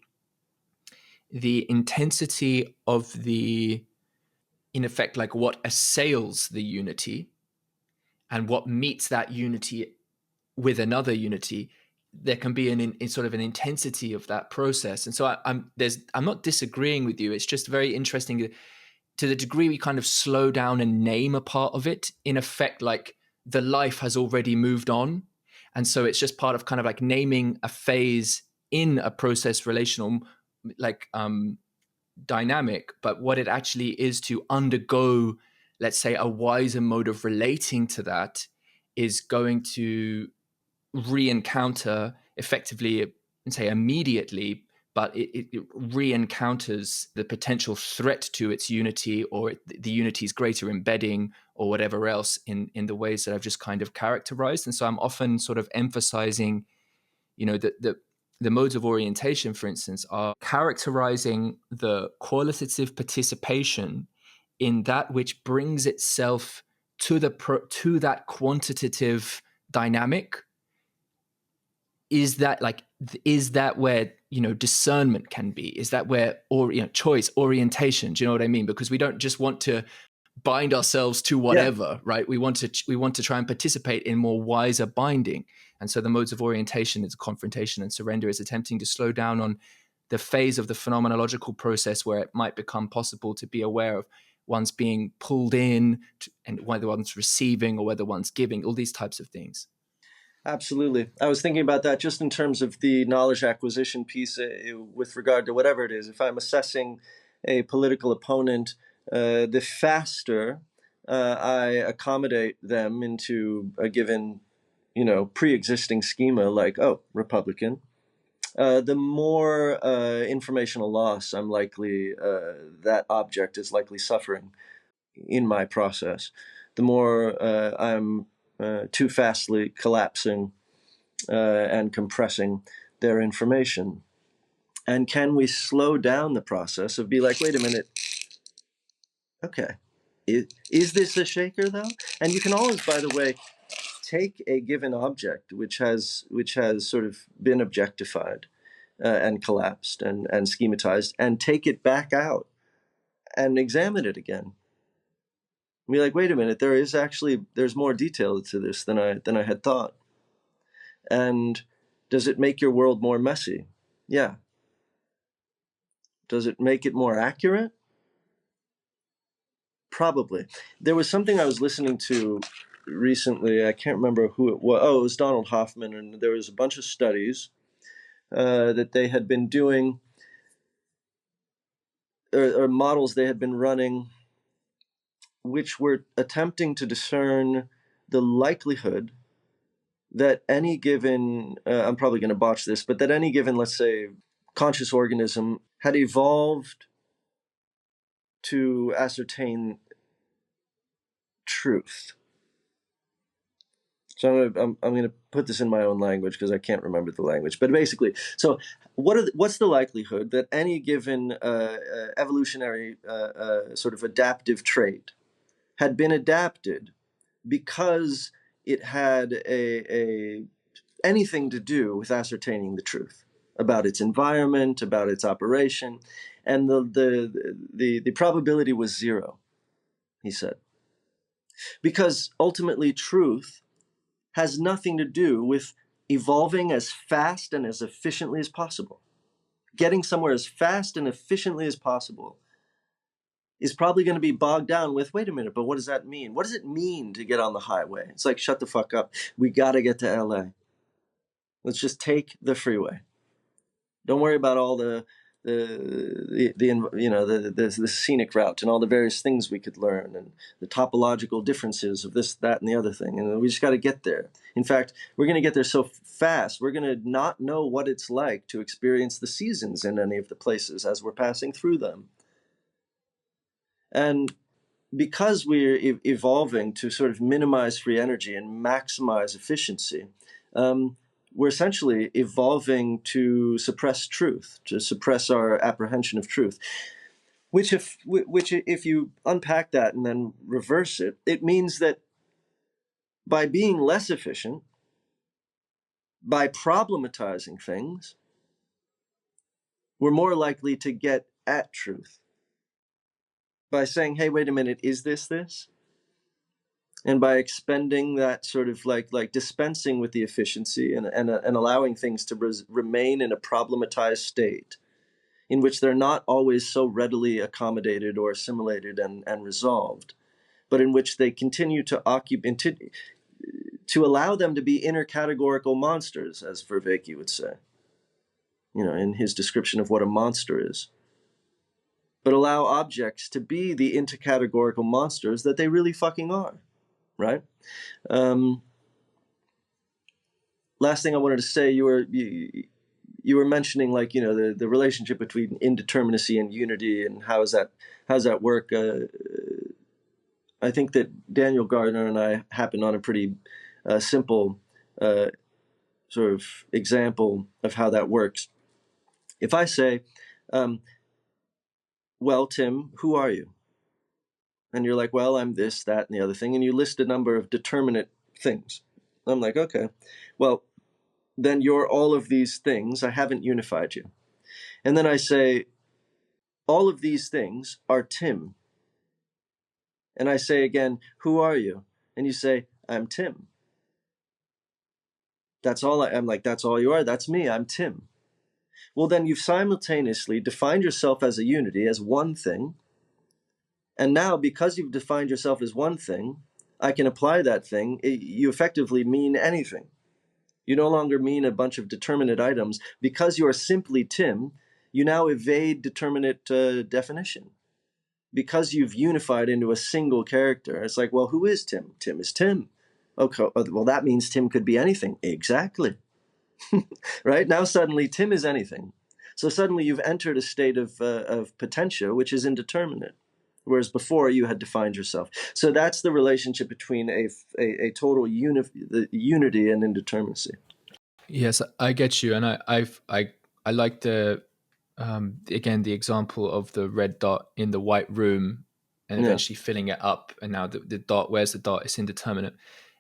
intensity of the, in effect, like what assails the unity and what meets that unity with another unity, there can be in sort of an intensity of that process. And so I'm not disagreeing with you. It's just very interesting to the degree we kind of slow down and name a part of it, in effect, like the life has already moved on. And so it's just part of kind of like naming a phase in a process relational, like dynamic, but what it actually is to undergo, let's say, a wiser mode of relating to that is going to re-encounter effectively, and say immediately, but it re-encounters the potential threat to its unity, or the unity's greater embedding, or whatever else, in the ways that I've just kind of characterized. And so I'm often sort of emphasizing, the modes of orientation, for instance, are characterizing the qualitative participation in that which brings itself to that quantitative dynamic. Is that where discernment can be? Is that where, or choice, orientation? Do you know what I mean? Because we don't just want to bind ourselves to whatever, right? We want to try and participate in more wiser binding. And so the modes of orientation is confrontation and surrender, is attempting to slow down on the phase of the phenomenological process where it might become possible to be aware of one's being pulled in, and whether one's receiving or whether one's giving, all these types of things. Absolutely. I was thinking about that just in terms of the knowledge acquisition piece with regard to whatever it is. If I'm assessing a political opponent, the faster I accommodate them into a given, pre-existing schema, like, oh, Republican, the more informational loss I'm likely, that object is likely suffering in my process. The more I'm too fastly collapsing and compressing their information. And can we slow down the process of be like, wait a minute, okay, is this a shaker though? And you can always, by the way, take a given object which has sort of been objectified and collapsed and schematized, and take it back out and examine it again. Be like, wait a minute, there's more detail to this than I had thought. And does it make your world more messy? Yeah. Does it make it more accurate? Probably. There was something I was listening to recently. I can't remember who it was. Oh, it was Donald Hoffman, and there was a bunch of studies that they had been doing, or models they had been running, which were attempting to discern the likelihood that any given, I'm probably going to botch this, but that any given, let's say, conscious organism had evolved to ascertain truth. So I'm going to put this in my own language because I can't remember the language. But basically, so what's the likelihood that any given evolutionary sort of adaptive trait had been adapted because it had anything to do with ascertaining the truth about its environment, about its operation, and the probability was zero, he said, because ultimately truth has nothing to do with evolving as fast and as efficiently as possible. Getting somewhere as fast and efficiently as possible is probably going to be bogged down with, wait a minute, but what does that mean? What does it mean to get on the highway? It's like, shut the fuck up. We got to get to LA. Let's just take the freeway. Don't worry about all the scenic route and all the various things we could learn and the topological differences of this, that, and the other thing. And we just got to get there. In fact, we're going to get there so fast, we're going to not know what it's like to experience the seasons in any of the places as we're passing through them. And because we're evolving to sort of minimize free energy and maximize efficiency, we're essentially evolving to suppress truth, to suppress our apprehension of truth. Which if you unpack that and then reverse it, it means that by being less efficient, by problematizing things, we're more likely to get at truth. By saying, hey, wait a minute, is this? And by expending that sort of like dispensing with the efficiency and allowing things to remain in a problematized state in which they're not always so readily accommodated or assimilated and resolved, but in which they continue to occupy, to allow them to be intercategorical monsters, as Vervaeke would say, in his description of what a monster is. But allow objects to be the intercategorical monsters that they really fucking are, right? Last thing I wanted to say, you were mentioning the relationship between indeterminacy and unity, and how's that work? I think that Daniel Gardner and I happened on a pretty simple sort of example of how that works. If I say, well, Tim, who are you? And you're like, well, I'm this, that, and the other thing. And you list a number of determinate things. I'm like, okay, well, then you're all of these things. I haven't unified you. And then I say, all of these things are Tim. And I say again, who are you? And you say, I'm Tim. That's all I'm like, that's all you are. That's me. I'm Tim. Well, then you've simultaneously defined yourself as a unity, as one thing. And now, because you've defined yourself as one thing, I can apply that thing. You effectively mean anything. You no longer mean a bunch of determinate items. Because you are simply Tim, you now evade determinate definition. Because you've unified into a single character, it's like, well, who is Tim? Tim is Tim. Okay, well, that means Tim could be anything. Exactly. Right? Now suddenly Tim is anything. So suddenly you've entered a state of potentia, which is indeterminate, whereas before you had defined yourself. So that's the relationship between a total unity and indeterminacy. Yes, I get you, and I like the again the example of the red dot in the white room, and eventually filling it up, and now the dot, where's the dot? It's indeterminate.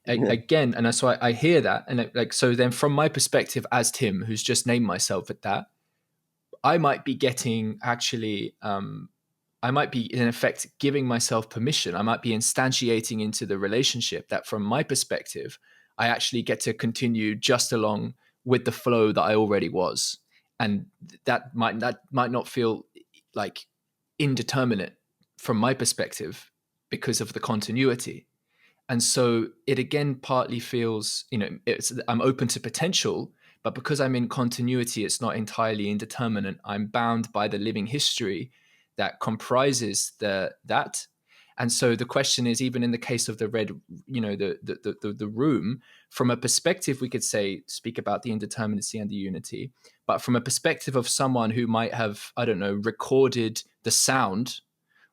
Again, and so I hear that, and so then from my perspective as Tim, who's just named myself at that, I might be getting actually, I might be in effect giving myself permission. I might be instantiating into the relationship that from my perspective, I actually get to continue just along with the flow that I already was. And that might not feel like indeterminate from my perspective because of the continuity. And so it again partly feels, I'm open to potential, but because I'm in continuity, it's not entirely indeterminate. I'm bound by the living history that comprises that. And so the question is, even in the case of the red, the room, from a perspective, we could speak about the indeterminacy and the unity, but from a perspective of someone who might have, I don't know, recorded the sound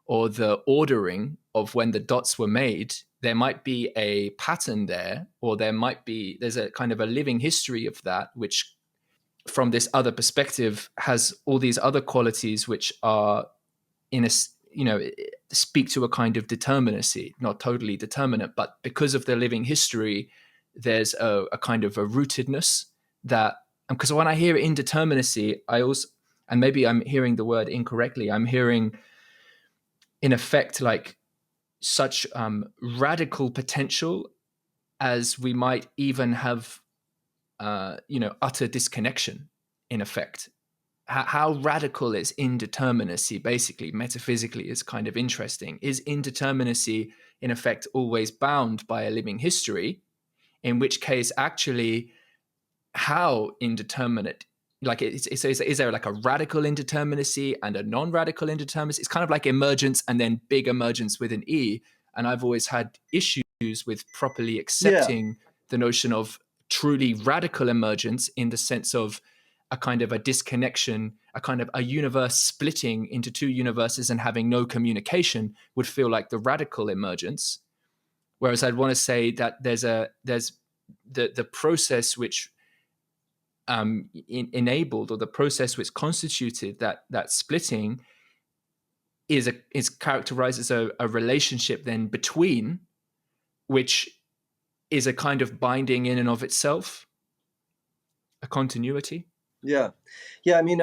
or the ordering of when the dots were made, there might be a pattern there, or there's a kind of a living history of that, which from this other perspective has all these other qualities which are speak to a kind of determinacy, not totally determinate, but because of the living history, there's a kind of a rootedness that, because when I hear indeterminacy, I also, and maybe I'm hearing the word incorrectly, I'm hearing in effect like such radical potential as we might even have utter disconnection in effect. how radical is indeterminacy, basically, metaphysically, is kind of interesting. Is indeterminacy, in effect, always bound by a living history? In which case, actually, how indeterminate, like, is there like a radical indeterminacy and a non-radical indeterminacy? It's kind of like emergence and then big emergence with an E. And I've always had issues with properly Yeah, accepting the notion of truly radical emergence, in the sense of a kind of a disconnection, a kind of a universe splitting into two universes and having no communication would feel like the radical emergence. Whereas I'd want to say that there's the process which enabled, or the process which constituted that splitting, is characterized as a relationship then between, which is a kind of binding in and of itself, a continuity. yeah, yeah. I mean,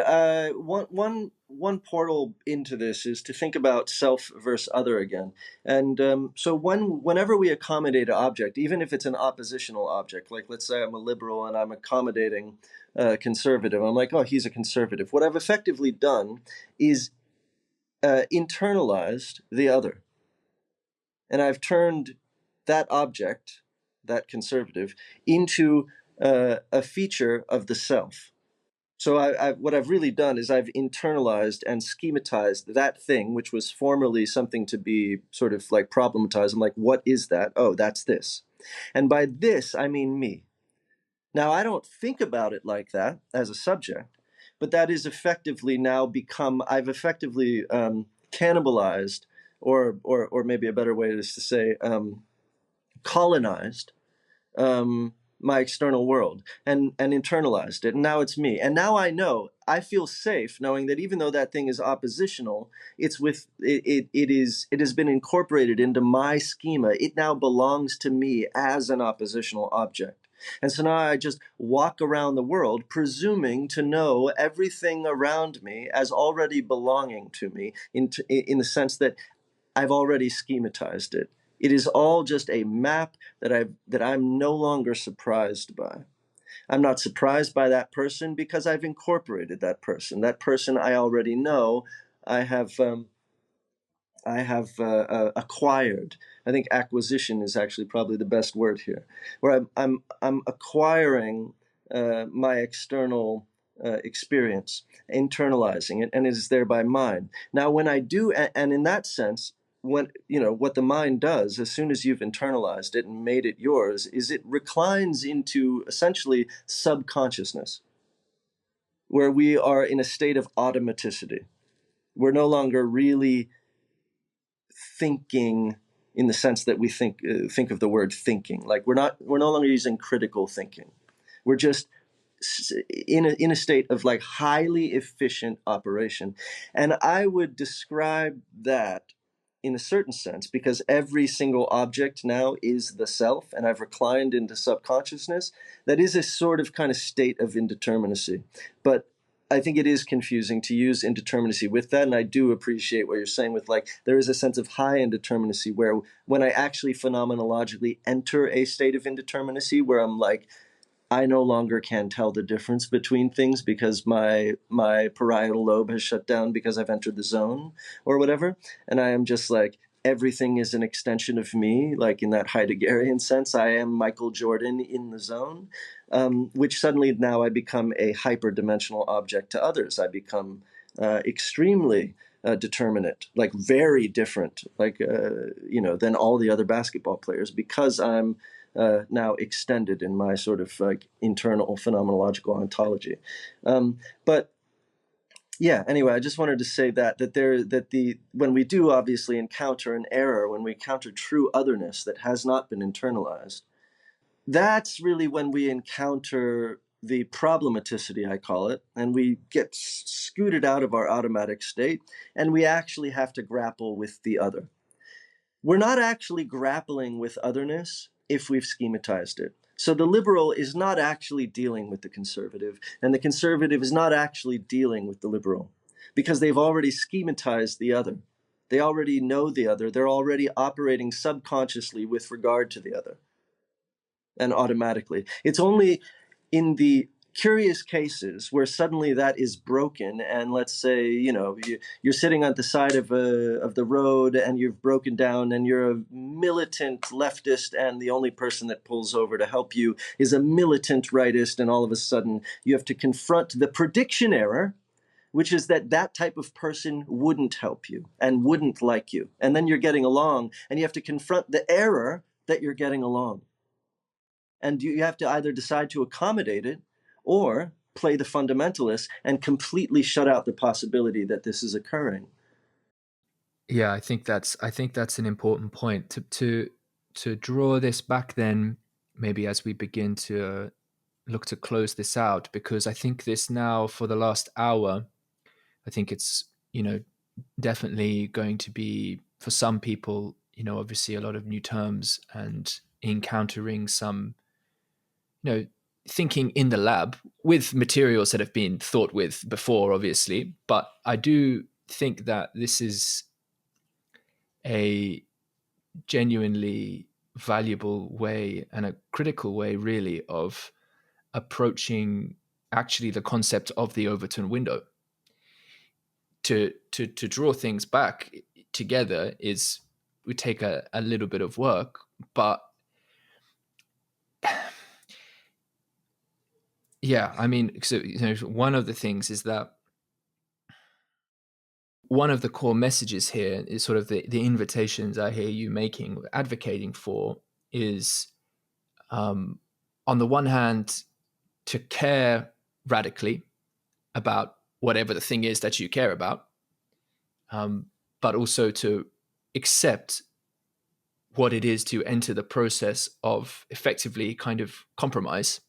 one portal into this is to think about self versus other again. And so whenever we accommodate an object, even if it's an oppositional object, like let's say I'm a liberal and I'm accommodating a conservative, I'm like, oh, he's a conservative. What I've effectively done is internalized the other, and I've turned that object, that conservative, into a feature of the self. So what I've really done is I've internalized and schematized that thing, which was formerly something to be sort of like problematized. I'm like, what is that? Oh, that's this. And by this, I mean me. Now, I don't think about it like that as a subject, but that is effectively now become, I've effectively cannibalized, or maybe a better way is to say colonized my external world, and internalized it. And now it's me. And now I know, I feel safe knowing that even though that thing is oppositional, it's with it has been incorporated into my schema. It now belongs to me as an oppositional object. And so now I just walk around the world presuming to know everything around me as already belonging to me, in the sense that I've already schematized it. It is all just a map that I'm no longer surprised by. I'm not surprised by that person because I've incorporated that person. That person I already know. I have acquired. I think acquisition is actually probably the best word here, where I'm acquiring my external experience, internalizing it, and it is thereby mine. Now, when I do, and in that sense, when what the mind does, as soon as you've internalized it and made it yours, is it reclines into essentially subconsciousness, where we are in a state of automaticity. We're no longer really thinking in the sense that we think of the word thinking. Like we're no longer using critical thinking. We're just in a state of like highly efficient operation. And I would describe that in a certain sense, because every single object now is the self, and I've reclined into subconsciousness, that is a sort of kind of state of indeterminacy. But I think it is confusing to use indeterminacy with that, and I do appreciate what you're saying with like there is a sense of high indeterminacy where when I actually phenomenologically enter a state of indeterminacy where I'm like, I no longer can tell the difference between things because my parietal lobe has shut down because I've entered the zone or whatever, and I am just like everything is an extension of me, like in that Heideggerian sense. I am Michael Jordan in the zone, which suddenly now I become a hyperdimensional object to others. I become extremely determinate, like very different, like than all the other basketball players, because I'm now extended in my sort of like internal phenomenological ontology. But yeah, anyway, I just wanted to say that when we do obviously encounter an error, when we encounter true otherness that has not been internalized, that's really when we encounter the problematicity, I call it, and we get scooted out of our automatic state, and we actually have to grapple with the other. We're not actually grappling with otherness if we've schematized it. So the liberal is not actually dealing with the conservative, and the conservative is not actually dealing with the liberal, because they've already schematized the other. They already know the other. They're already operating subconsciously with regard to the other, and automatically. It's only in the curious cases where suddenly that is broken, and let's say, you're sitting on the side of the road and you've broken down and you're a militant leftist, and the only person that pulls over to help you is a militant rightist, and all of a sudden you have to confront the prediction error, which is that type of person wouldn't help you and wouldn't like you, and then you're getting along and you have to confront the error that you're getting along. And you have to either decide to accommodate it or play the fundamentalist and completely shut out the possibility that this is occurring. Yeah, I think that's an important point to draw this back then, maybe as we begin to look to close this out, because I think this now for the last hour, I think it's, definitely going to be for some people, obviously a lot of new terms and encountering some, thinking in the lab with materials that have been thought with before, obviously. But I do think that this is a genuinely valuable way and a critical way, really, of approaching actually the concept of the Overton window. To draw things back together is would take a little bit of work, but yeah, I mean, so one of the things is that one of the core messages here is sort of the invitations I hear you making, advocating for, is on the one hand to care radically about whatever the thing is that you care about, but also to accept what it is to enter the process of effectively kind of compromise,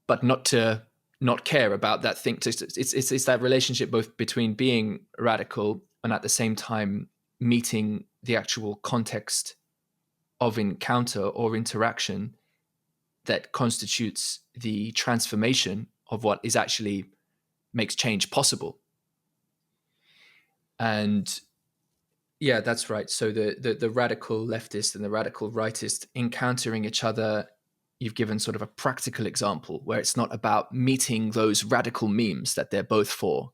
but not to not care about that thing. It's that relationship both between being radical and at the same time meeting the actual context of encounter or interaction that constitutes the transformation of what is actually makes change possible. And yeah, that's right. So the radical leftist and the radical rightist encountering each other, you've given sort of a practical example where it's not about meeting those radical memes that they're both for.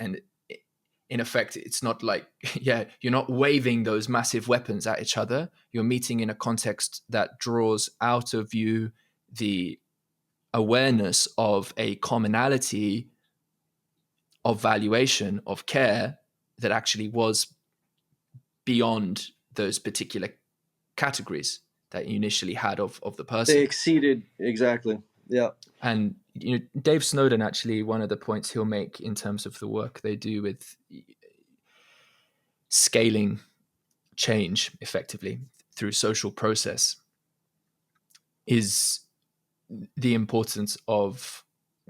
In effect, it's not like, yeah, you're not waving those massive weapons at each other. You're meeting in a context that draws out of you the awareness of a commonality of valuation, of care that actually was beyond those particular categories that you initially had of the person. They exceeded, exactly. Yeah. And Dave Snowden, actually, one of the points he'll make in terms of the work they do with scaling change effectively through social process is the importance of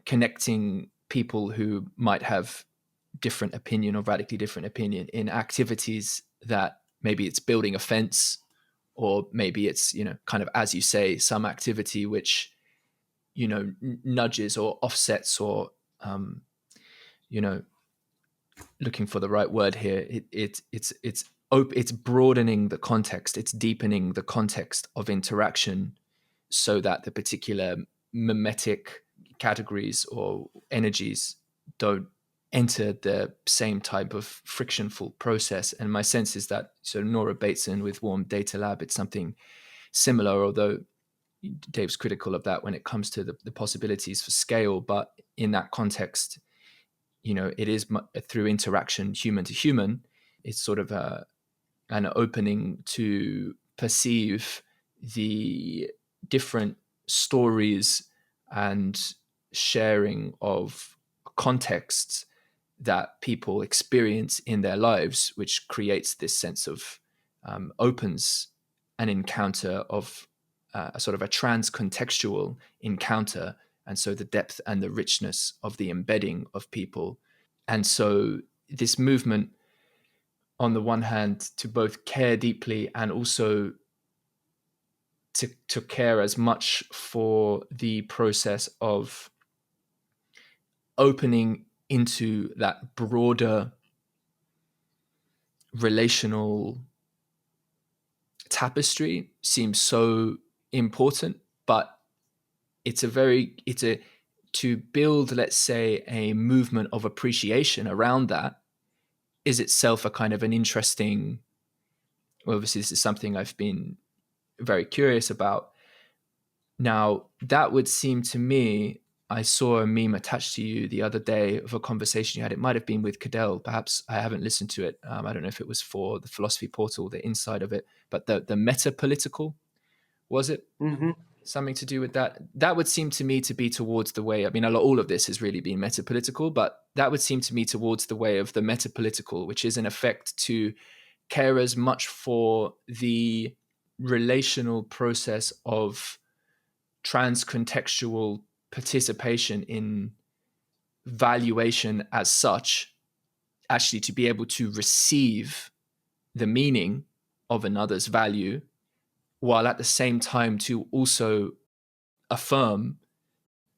connecting people who might have different opinion or radically different opinion in activities that maybe it's building a fence, or maybe it's, kind of, as you say, some activity which, nudges or offsets or, looking for the right word here, it's broadening the context, it's deepening the context of interaction so that the particular mimetic categories or energies don't enter the same type of frictionful process. And my sense is that, so Nora Bateson with Warm Data Lab, it's something similar, although Dave's critical of that when it comes to the possibilities for scale. But in that context, it is through interaction, human to human. It's sort of an opening to perceive the different stories and sharing of contexts that people experience in their lives, which creates this sense of opens an encounter of a sort of a trans-contextual encounter, and so the depth and the richness of the embedding of people. And so this movement, on the one hand, to both care deeply and also to care as much for the process of opening into that broader relational tapestry, seems so important. But it's a to build, let's say, a movement of appreciation around that is itself a kind of an interesting, well, obviously this is something I've been very curious about. Now, that would seem to me, I saw a meme attached to you the other day of a conversation you had. It might have been with Cadell. Perhaps I haven't listened to it. I don't know if it was for the Philosophy Portal, the inside of it, but the meta-political, was it? Mm-hmm. Something to do with that? That would seem to me to be towards the way, I mean, all of this has really been meta-political, but that would seem to me towards the way of the meta-political, which is in effect to care as much for the relational process of trans-contextual participation in valuation as such, actually to be able to receive the meaning of another's value, while at the same time to also affirm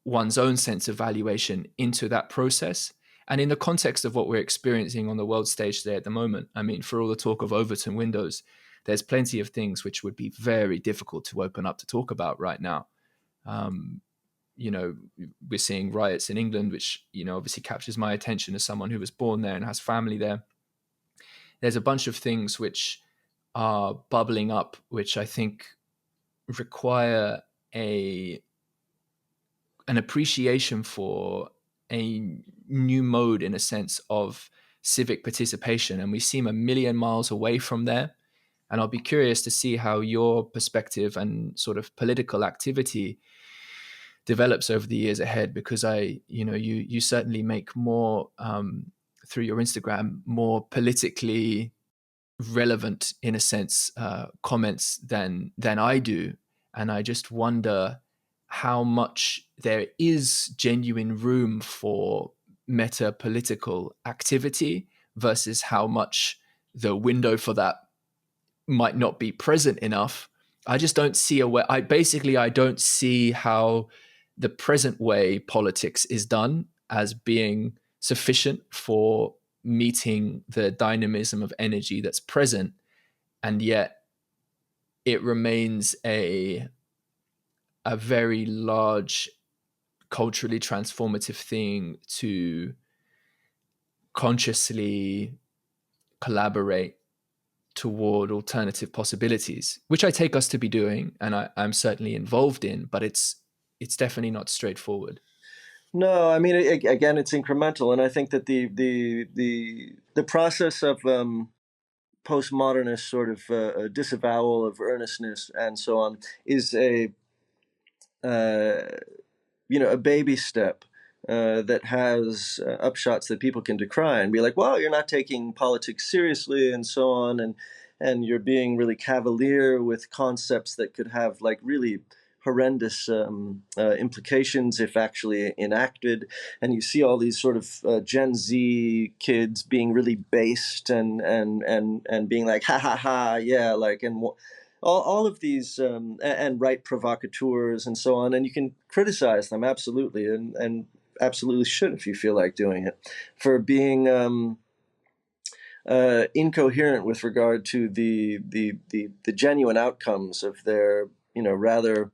one's own sense of valuation into that process. And in the context of what we're experiencing on the world stage today at the moment, I mean, for all the talk of Overton Windows, there's plenty of things which would be very difficult to open up to talk about right now. You know, we're seeing riots in England, which, you know, obviously captures my attention as someone who was born there and has family there. There's a bunch of things which are bubbling up, which I think require an appreciation for a new mode, in a sense, of civic participation. And we seem a million miles away from there. And I'll be curious to see how your perspective and sort of political activity develops over the years ahead, because you certainly make more through your Instagram, more politically relevant, in a sense, comments than I do. And I just wonder how much there is genuine room for meta political activity versus how much the window for that might not be present enough. I just don't see a way. I don't see how the present way politics is done as being sufficient for meeting the dynamism of energy that's present, and yet it remains a very large culturally transformative thing to consciously collaborate toward alternative possibilities, which I take us to be doing, and I'm certainly involved in, but it's definitely not straightforward. No, I mean, again, it's incremental, and I think that the process of postmodernist sort of disavowal of earnestness and so on is a a baby step that has upshots that people can decry and be like, well, you're not taking politics seriously and so on, and you're being really cavalier with concepts that could have like really horrendous implications if actually enacted. And you see all these sort of Gen Z kids being really based and being like, ha ha ha, yeah, like, and all of these and right provocateurs and so on. And you can criticize them, absolutely, and absolutely should if you feel like doing it, for being incoherent with regard to the genuine outcomes of their rather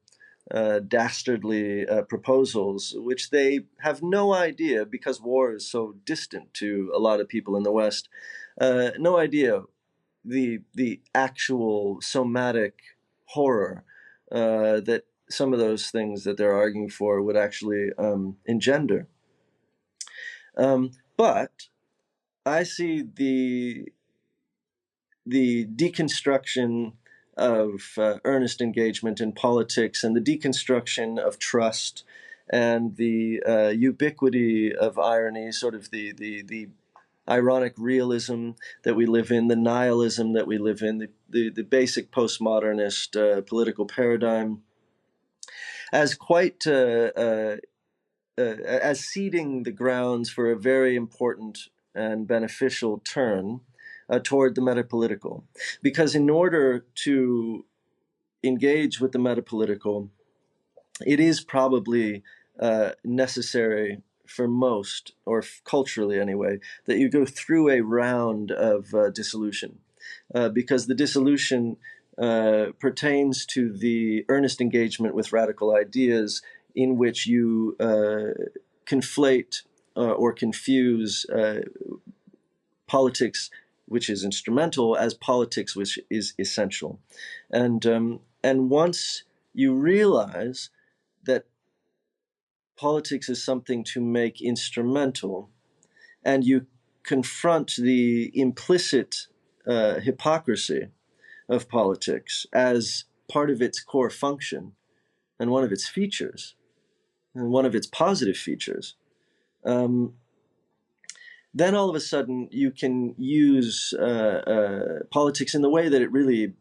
dastardly proposals, which they have no idea, because war is so distant to a lot of people in the West, no idea the actual somatic horror that some of those things that they're arguing for would actually engender. But I see the deconstruction of earnest engagement in politics, and the deconstruction of trust, and the ubiquity of irony, sort of the ironic realism that we live in, the nihilism that we live in, the basic postmodernist political paradigm, as quite as seeding the grounds for a very important and beneficial turn toward the metapolitical. Because in order to engage with the metapolitical, it is probably necessary for most, or culturally anyway, that you go through a round of dissolution. Because the dissolution pertains to the earnest engagement with radical ideas in which you conflate or confuse politics, which is instrumental, as politics, which is essential. And once you realize that politics is something to make instrumental, and you confront the implicit hypocrisy of politics as part of its core function and one of its features, and one of its positive features, then all of a sudden you can use politics in the way that it really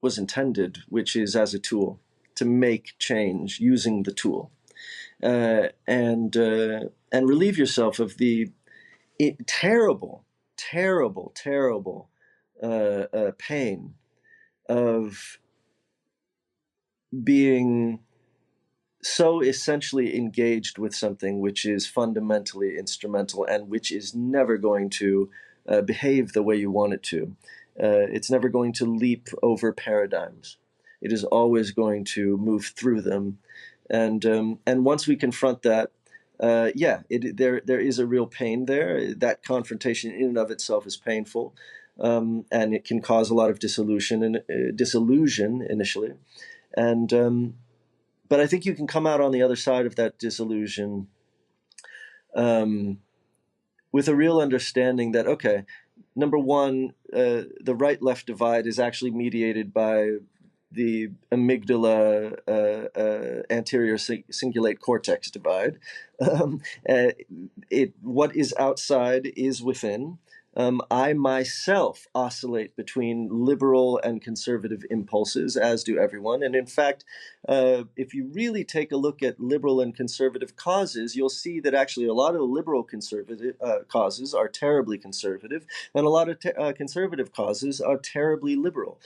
was intended, which is as a tool to make change using the tool, and relieve yourself of the terrible pain of being so essentially engaged with something which is fundamentally instrumental and which is never going to behave the way you want it to. It's never going to leap over paradigms. It is always going to move through them. And once we confront that, there is a real pain there. That confrontation in and of itself is painful, and it can cause a lot of disillusion initially. But I think you can come out on the other side of that disillusion with a real understanding that, okay, number one, the right-left divide is actually mediated by the amygdala anterior cingulate cortex divide. What is outside is within. I myself oscillate between liberal and conservative impulses, as do everyone. And in fact, if you really take a look at liberal and conservative causes, you'll see that actually a lot of the liberal conservative causes are terribly conservative, and a lot of conservative causes are terribly liberal.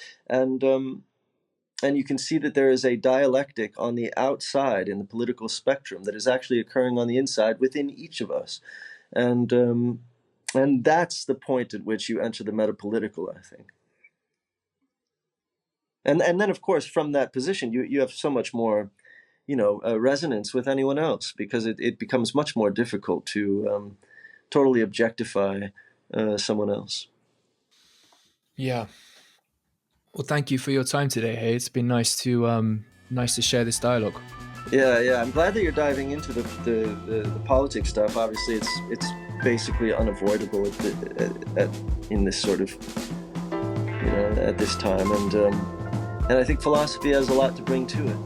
And you can see that there is a dialectic on the outside in the political spectrum that is actually occurring on the inside within each of us. And that's the point at which you enter the metapolitical, I think. And then, of course, from that position, you have so much more, resonance with anyone else, because it becomes much more difficult to totally objectify someone else. Yeah. Well, thank you for your time today. Hey, it's been nice to share this dialogue. Yeah. I'm glad that you're diving into the politics stuff. Obviously, it's basically unavoidable in this sort of, at this time, and I think philosophy has a lot to bring to it.